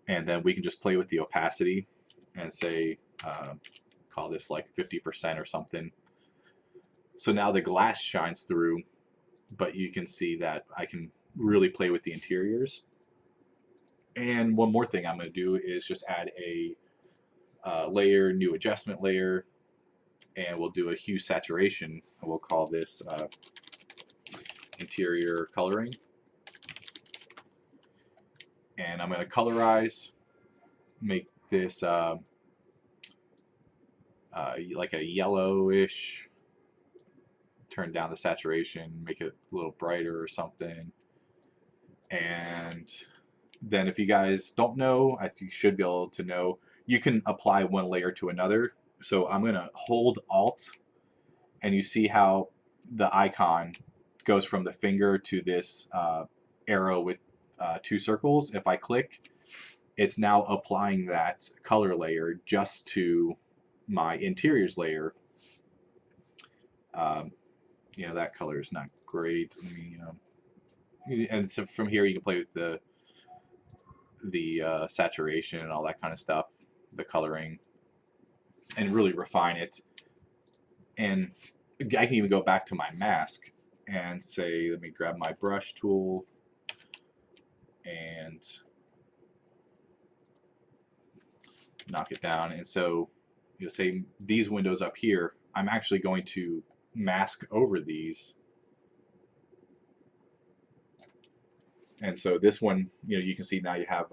And then we can just play with the opacity. and say, call this like 50% or something. So now the glass shines through, but you can see that I can really play with the interiors. And one more thing I'm going to do is just add a layer, new adjustment layer, and we'll do a hue saturation, and we'll call this interior coloring. And I'm going to colorize, make this like a yellowish, turn down the saturation, make it a little brighter or something. And then if you guys don't know, I think you should be able to know, you can apply one layer to another. So I'm going to hold Alt, and you see how the icon goes from the finger to this arrow with two circles. If I click, it's now applying that color layer just to my interiors layer. You know, that color is not great. Let me, and so from here you can play with the saturation and all that kind of stuff, the coloring, and really refine it. And I can even go back to my mask and say, let me grab my brush tool and knock it down. And so you'll say these windows up here, I'm actually going to mask over these. And so this one, you know, you can see now you have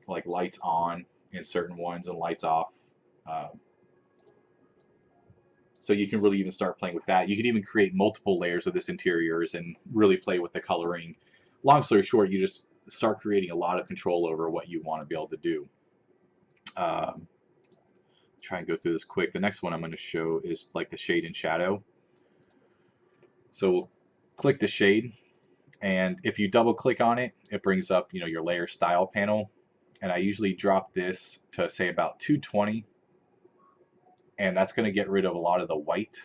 like lights on in certain ones and lights off. So you can really even start playing with that. You can even create multiple layers of this interiors and really play with the coloring. Long story short, you just start creating a lot of control over what you want to be able to do. Try and go through this quick. The next one I'm going to show is like the shade and shadow. So we'll click the shade, and if you double click on it, it brings up, you know, your layer style panel. And I usually drop this to say about 220, and that's going to get rid of a lot of the white.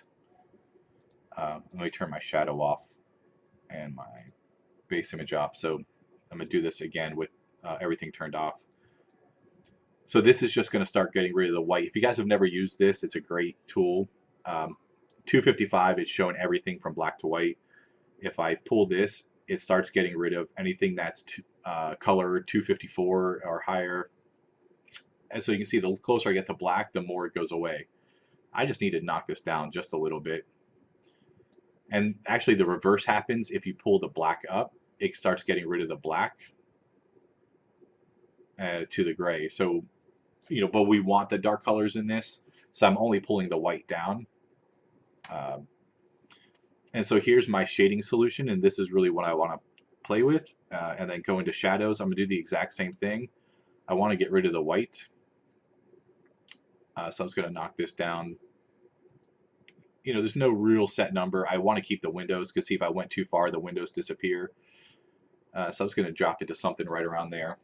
Let me turn my shadow off and my base image off. So I'm going to do this again with everything turned off. So this is just going to start getting rid of the white. If you guys have never used this, it's a great tool. 255 is showing everything from black to white. If I pull this, it starts getting rid of anything that's color 254 or higher. And so you can see the closer I get to black, the more it goes away. I just need to knock this down just a little bit. And actually the reverse happens. If you pull the black up, it starts getting rid of the black to the gray. So, you know, but we want the dark colors in this. So I'm only pulling the white down. And so here's my shading solution, and this is really what I want to play with. And then go into shadows. I'm going to do the exact same thing. I want to get rid of the white. So I'm just going to knock this down. You know, there's no real set number. I want to keep the windows, because see, if I went too far, the windows disappear. So I'm just going to drop it to something right around there.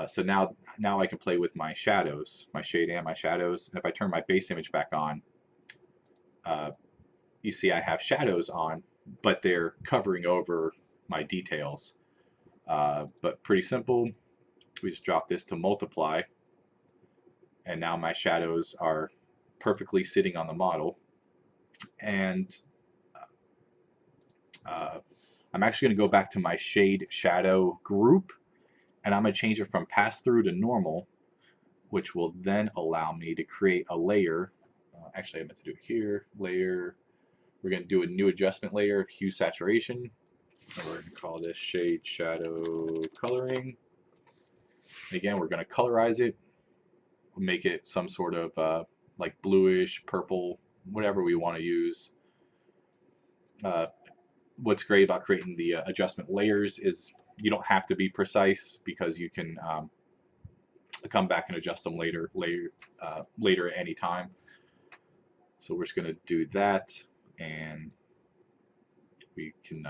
So now I can play with my shadows, my shade and my shadows. And if I turn my base image back on, you see I have shadows on, but they're covering over my details. But pretty simple. We just drop this to multiply, and now my shadows are perfectly sitting on the model. And I'm actually going to go back to my shade shadow group, and I'm going to change it from pass through to normal, which will then allow me to create a layer. Actually, I meant to do it here. Layer. We're going to do a new adjustment layer of hue saturation. And we're going to call this shade shadow coloring. And again, we're going to colorize it. We'll make it some sort of like bluish, purple, whatever we want to use. What's great about creating the adjustment layers is you don't have to be precise, because you can come back and adjust them later at any time. So we're just going to do that, and we can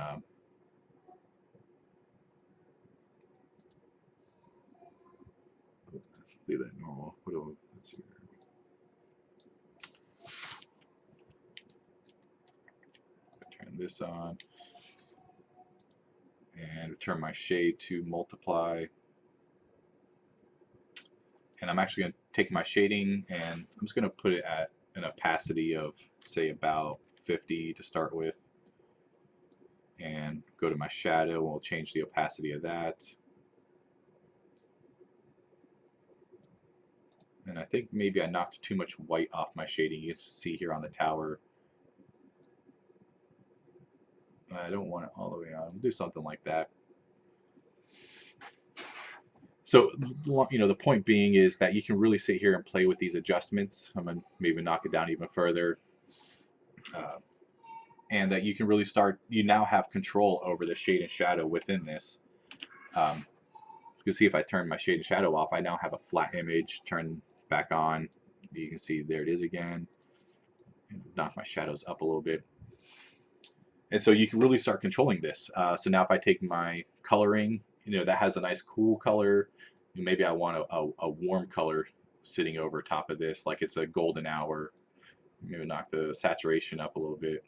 leave that normal. Let's see. Turn this on and turn my shade to multiply. And I'm actually going to take my shading and I'm just going to put it at an opacity of, say, about 50 to start with. And go to my shadow and we'll change the opacity of that. And I think maybe I knocked too much white off my shading. You can see here on the tower. I don't want it all the way on. We'll do something like that. So, you know, the point being is that you can really sit here and play with these adjustments. I'm going to maybe knock it down even further. And that you can really start, you now have control over the shade and shadow within this. You can see if I turn my shade and shadow off, I now have a flat image. Turn back on, you can see there it is again. Knock my shadows up a little bit. And so you can really start controlling this. So now if I take my coloring, you know, that has a nice cool color. Maybe I want a warm color sitting over top of this, like it's a golden hour. Maybe knock the saturation up a little bit.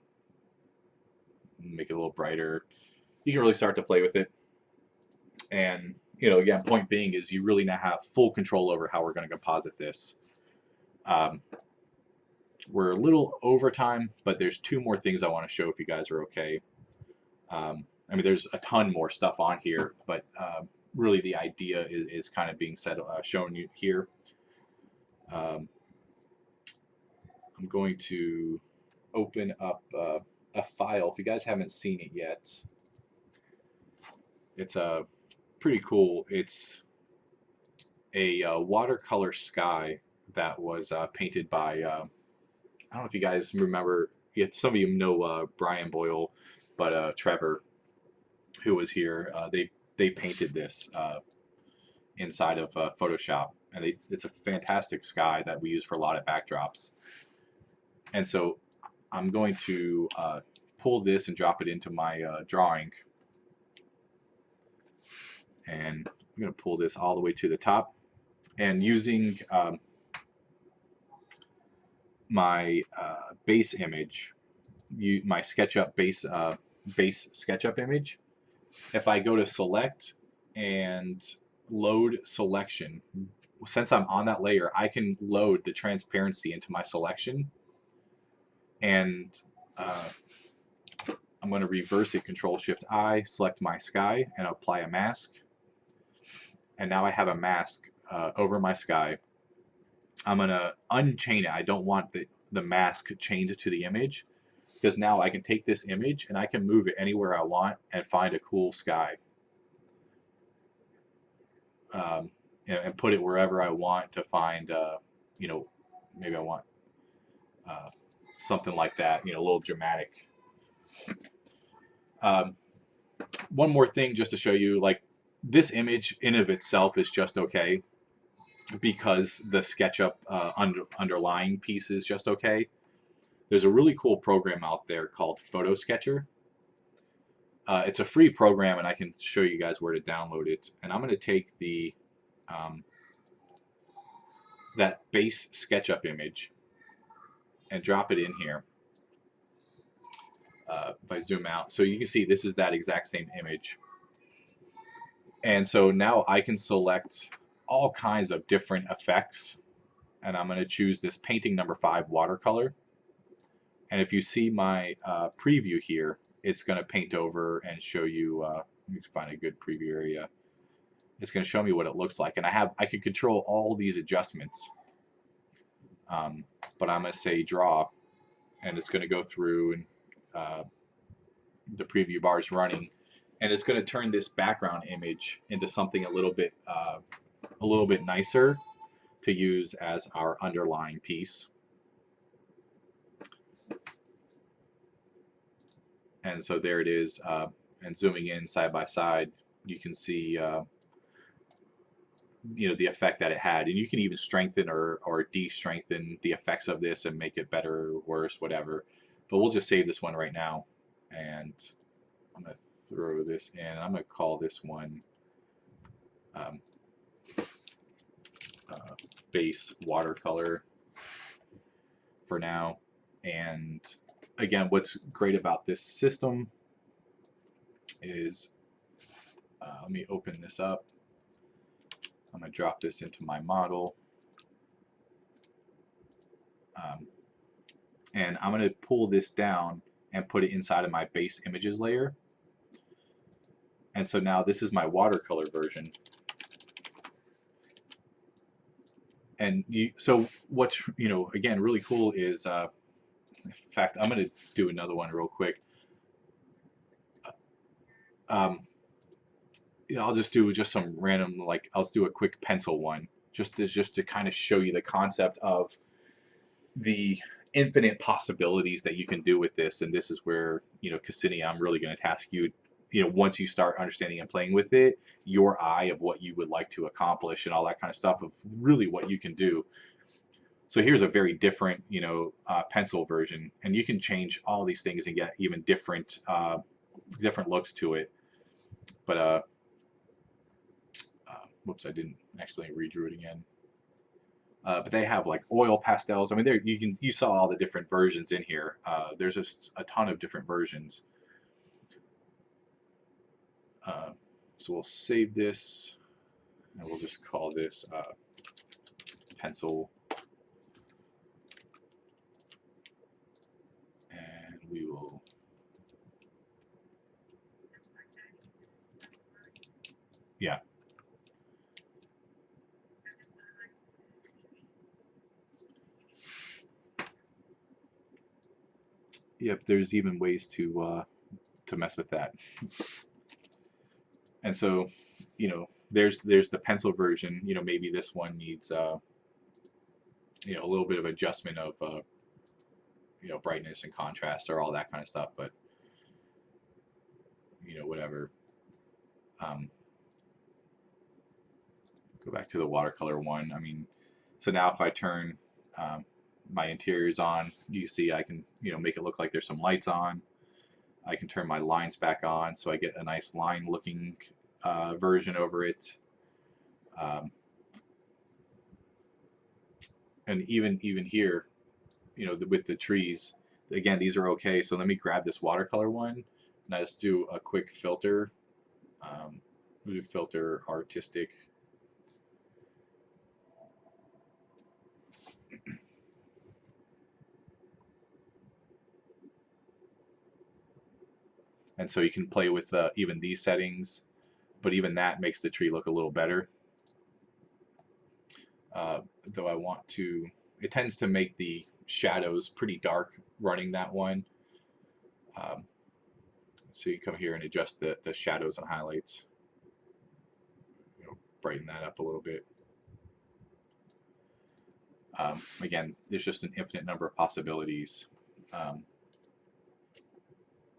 Make it a little brighter. You can really start to play with it. And, you know, again, point being is you really now have full control over how we're going to composite this. We're a little over time, but there's two more things I want to show if you guys are okay. I mean, there's a ton more stuff on here, but really the idea is kind of being said, shown you here. I'm going to open up a file. If you guys haven't seen it yet, it's pretty cool. It's a watercolor sky that was painted by, I don't know if you guys remember, some of you know Brian Boyle, but Trevor, who was here, they painted this inside of Photoshop, and it's a fantastic sky that we use for a lot of backdrops. And so I'm going to pull this and drop it into my drawing, and I'm going to pull this all the way to the top, and using my base image, my SketchUp base SketchUp image. If I go to select and load selection, since I'm on that layer, I can load the transparency into my selection, and I'm going to reverse it, Control-Shift-I, select my sky, and apply a mask. And now I have a mask over my sky. I'm going to unchain it. I don't want the mask chained to the image, because now I can take this image and I can move it anywhere I want and find a cool sky. And put it wherever I want to find, you know, maybe I want something like that, you know, a little dramatic. One more thing just to show you, like, this image in of itself is just okay, because the SketchUp underlying piece is just okay. There's a really cool program out there called FotoSketcher. It's a free program, and I can show you guys where to download it. And I'm going to take the that base SketchUp image and drop it in here. If I zoom out, so you can see this is that exact same image. And so now I can select all kinds of different effects, and I'm going to choose this painting number 5 watercolor. And if you see my preview here, it's going to paint over and show you, let me find a good preview area. It's going to show me what it looks like, and I can control all these adjustments. But I'm going to say draw, and it's going to go through, and the preview bar is running, and it's going to turn this background image into something a little bit nicer to use as our underlying piece. And so there it is, and zooming in side by side, you can see you know, the effect that it had, and you can even strengthen or de-strengthen the effects of this and make it better or worse, whatever. But we'll just save this one right now, and I'm going to throw this in. I'm going to call this one base watercolor for now. And again, what's great about this system is, let me open this up. I'm going to drop this into my model. Um, and I'm going to pull this down and put it inside of my base images layer. And so now this is my watercolor version. And so what's, again, really cool is, in fact, I'm going to do another one real quick. Um, I'll just do some random, like, I'll just do a quick pencil one, just to kind of show you the concept of the infinite possibilities that you can do with this. And this is where, Cassini, I'm really going to task you, once you start understanding and playing with it, your eye of what you would like to accomplish and all that kind of stuff of really what you can do. So here's a very different, pencil version, and you can change all these things and get even different looks to it. But whoops, I didn't actually redrew it again. But they have like oil pastels. I mean, you saw all the different versions in here. There's just a ton of different versions. So we'll save this, and we'll just call this pencil, and we will. Yeah. Yep. There's even ways to mess with that. And so, there's the pencil version. Maybe this one needs a little bit of adjustment of brightness and contrast or all that kind of stuff. But whatever. Go back to the watercolor one. I mean, so now if I turn my interiors on, you see I can make it look like there's some lights on. I can turn my lines back on, so I get a nice line looking version over it. And even here, with the trees, again, these are okay. So let me grab this watercolor one, and I just do a quick filter. We do filter artistic. And so you can play with even these settings, but even that makes the tree look a little better. Though I want to, it tends to make the shadows pretty dark running that one. So you come here and adjust the shadows and highlights. Brighten that up a little bit. Again, there's just an infinite number of possibilities.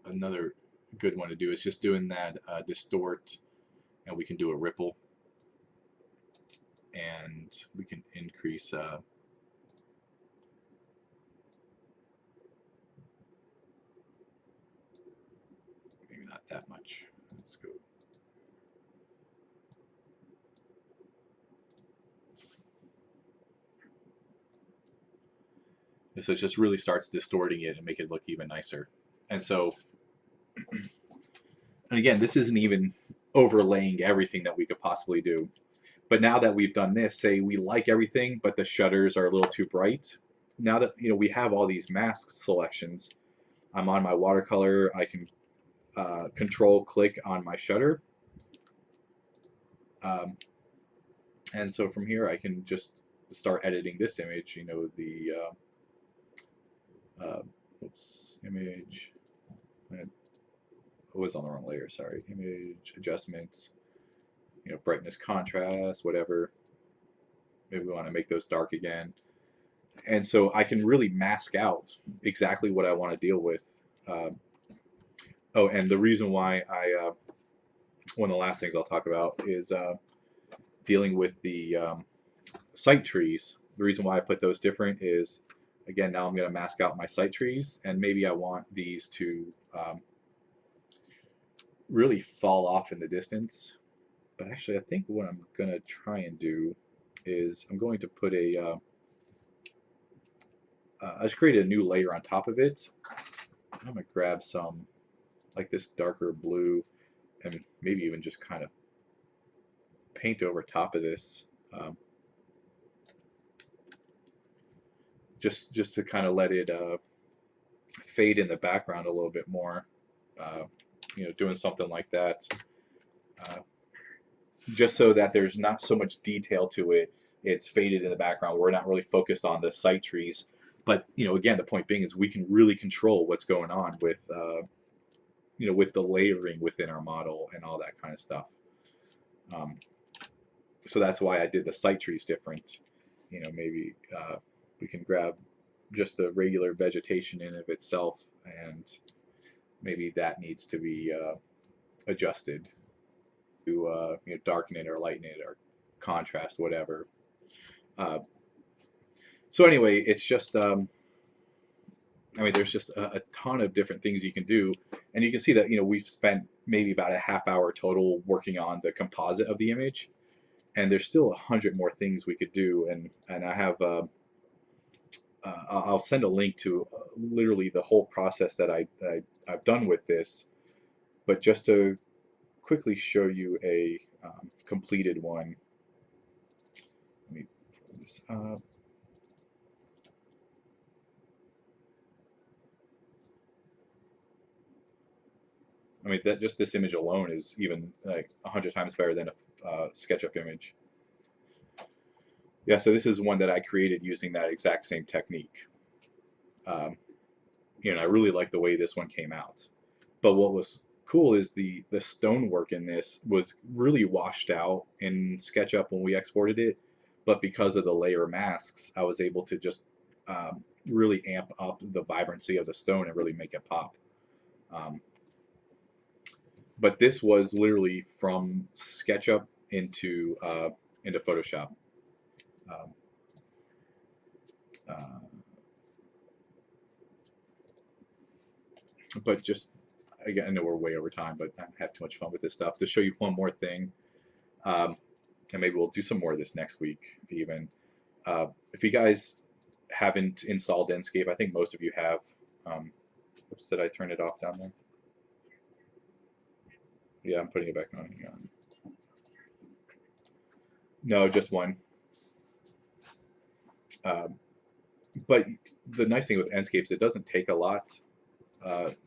Another good one to do is just doing that distort, and we can do a ripple, and we can increase maybe not that much. Let's go. And so it just really starts distorting it and make it look even nicer. And so, and again, this isn't even overlaying everything that we could possibly do. But now that we've done this, say we like everything, but the shutters are a little too bright. Now that we have all these mask selections, I'm on my watercolor. I can control click on my shutter, and so from here I can just start editing this image. The oops, image. I was on the wrong layer. Sorry. Image adjustments. Brightness, contrast, whatever. Maybe we want to make those dark again. And so I can really mask out exactly what I want to deal with. Oh, and the reason why one of the last things I'll talk about is dealing with the site trees. The reason why I put those different is, again, now I'm going to mask out my site trees, and maybe I want these to really fall off in the distance. But actually, I think what I'm going to try and do is I'm going to put I just created a new layer on top of it. I'm going to grab some, like this darker blue, and maybe even just kind of paint over top of this. just to kind of let it fade in the background a little bit more. Doing something like that, uh, just so that there's not so much detail to it. It's faded in the background. We're not really focused on the site trees. But again, the point being is we can really control what's going on with with the layering within our model and all that kind of stuff. So that's why I did the site trees different. Maybe we can grab just the regular vegetation in of itself, and maybe that needs to be adjusted to darken it or lighten it or contrast, whatever. So anyway, it's just there's just a ton of different things you can do, and you can see that we've spent maybe about a half hour total working on the composite of the image, and there's still 100 more things we could do, and I have I'll send a link to literally the whole process that I've done with this, but just to quickly show you a completed one. Let me pull this up. That just this image alone is even like 100 times better than a SketchUp image. Yeah, so this is one that I created using that exact same technique. I really like the way this one came out. But what was cool is the stonework in this was really washed out in SketchUp when we exported it. But because of the layer masks, I was able to just really amp up the vibrancy of the stone and really make it pop. But this was literally from SketchUp into Photoshop. But just, again, I know we're way over time, but I have too much fun with this stuff. To show you one more thing, and maybe we'll do some more of this next week even. If you guys haven't installed Enscape, I think most of you have. Oops, did I turn it off down there? Yeah, I'm putting it back on. No, just one. But the nice thing with Enscape is it doesn't take a lot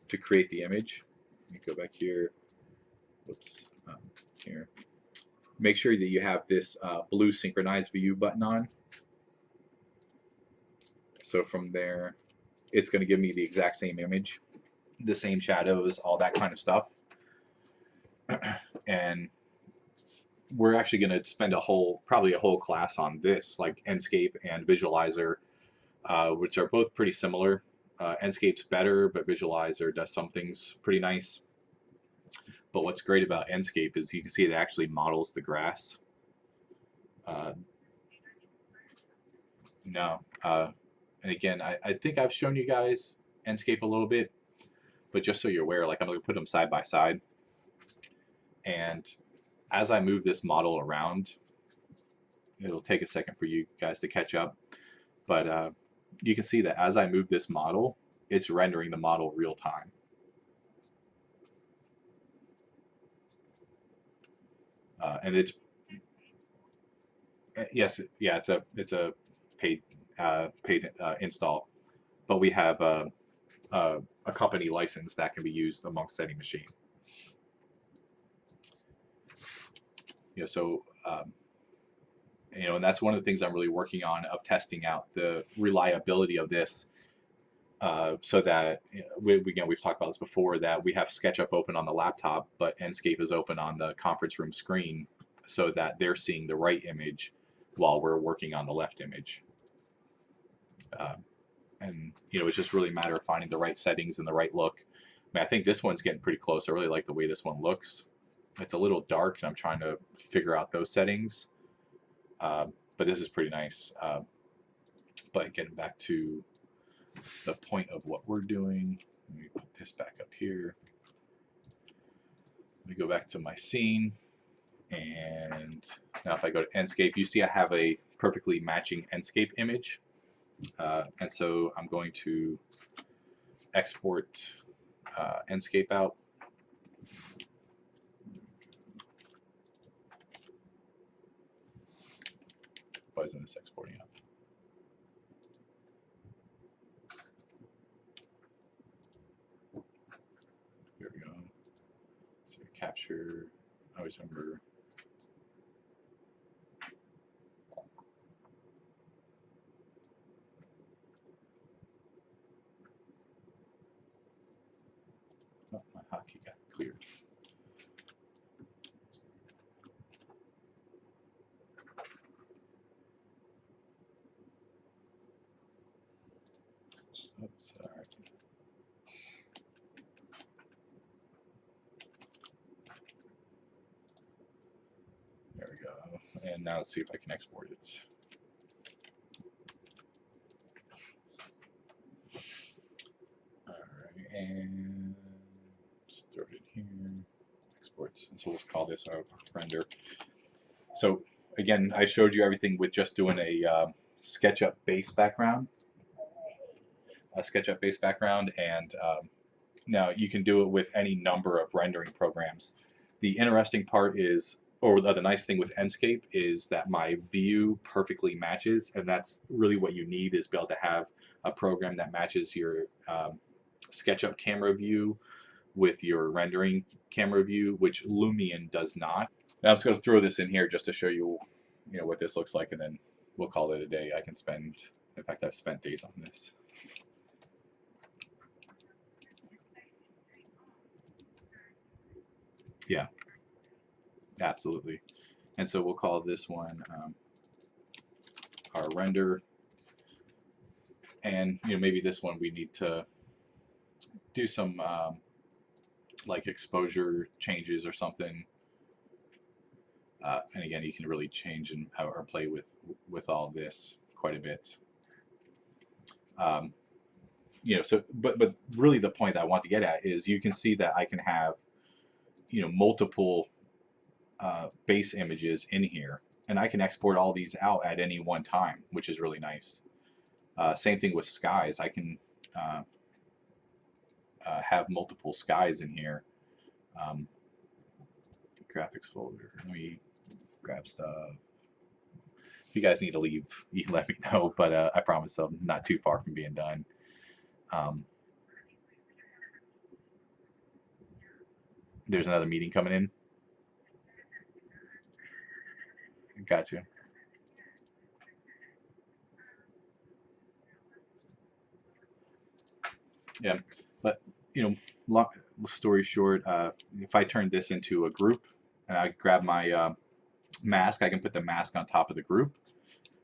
to create the image. Let me go back here. Whoops, here. Make sure that you have this blue synchronize view button on. So from there, it's going to give me the exact same image, the same shadows, all that kind of stuff. And we're actually going to spend probably a whole class on this, like Enscape and Visualizer, which are both pretty similar. Enscape's better, but Visualizer does some things pretty nice. But what's great about Enscape is you can see it actually models the grass. No. And again, I think I've shown you guys Enscape a little bit, but just so you're aware, like I'm going to put them side by side. And as I move this model around, it'll take a second for you guys to catch up. But you can see that as I move this model, it's rendering the model real time. And it's yes, yeah, it's a paid install, but we have a company license that can be used amongst any machine. So and that's one of the things I'm really working on, of testing out the reliability of this, so that again, we've talked about this before, that we have SketchUp open on the laptop, but Enscape is open on the conference room screen, so that they're seeing the right image while we're working on the left image. And it's just really a matter of finding the right settings and the right look. I think this one's getting pretty close. I really like the way this one looks. It's a little dark, and I'm trying to figure out those settings. But this is pretty nice. But getting back to the point of what we're doing, let me put this back up here. Let me go back to my scene, and now if I go to Enscape, you see I have a perfectly matching Enscape image. And so I'm going to export Enscape out. Why isn't this exporting out? we go. So capture, I always remember. Oh, my hotkey got cleared. Oops, sorry. There we go. And now let's see if I can export it. Alright, and just throw it in here. Exports. And so let's call this our render. So again, I showed you everything with just doing a SketchUp base background. And now you can do it with any number of rendering programs. The interesting part is, or the nice thing with Enscape is that my view perfectly matches, and that's really what you need, is be able to have a program that matches your SketchUp camera view with your rendering camera view, which Lumion does not. Now I'm just going to throw this in here just to show you, what this looks like, and then we'll call it a day. I can spend, in fact, I've spent days on this. Yeah, absolutely. And so we'll call this one our render. And maybe this one we need to do some like exposure changes or something. And again, you can really change and or play with all this quite a bit. So but really the point that I want to get at is you can see that I can have multiple base images in here, and I can export all these out at any one time, which is really nice. Same thing with skies. I can have multiple skies in here. Graphics folder. Let me grab stuff. If you guys need to leave, you can let me know, but I promise I'm not too far from being done. There's another meeting coming in. Gotcha. Yeah, but long story short, if I turn this into a group and I grab my mask, I can put the mask on top of the group.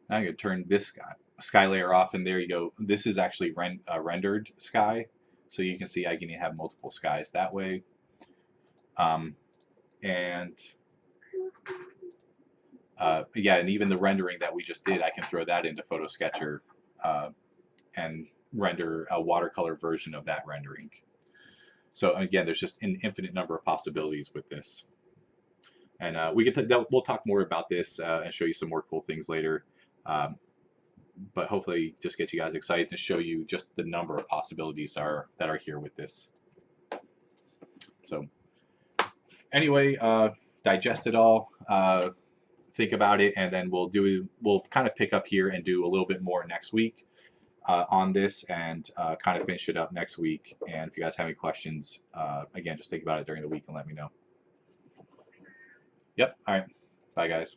Now I can turn this sky layer off, and there you go. This is actually rendered sky, so you can see I can have multiple skies that way. Yeah, and even the rendering that we just did, I can throw that into FotoSketcher and render a watercolor version of that rendering. So again, there's just an infinite number of possibilities with this. And we'll talk more about this and show you some more cool things later. But hopefully just get you guys excited to show you just the number of possibilities that are here with this. So anyway, digest it all, think about it, and then we'll kind of pick up here and do a little bit more next week on this, and kind of finish it up next week. And if you guys have any questions, again, just think about it during the week and let me know. Yep. All right. Bye, guys.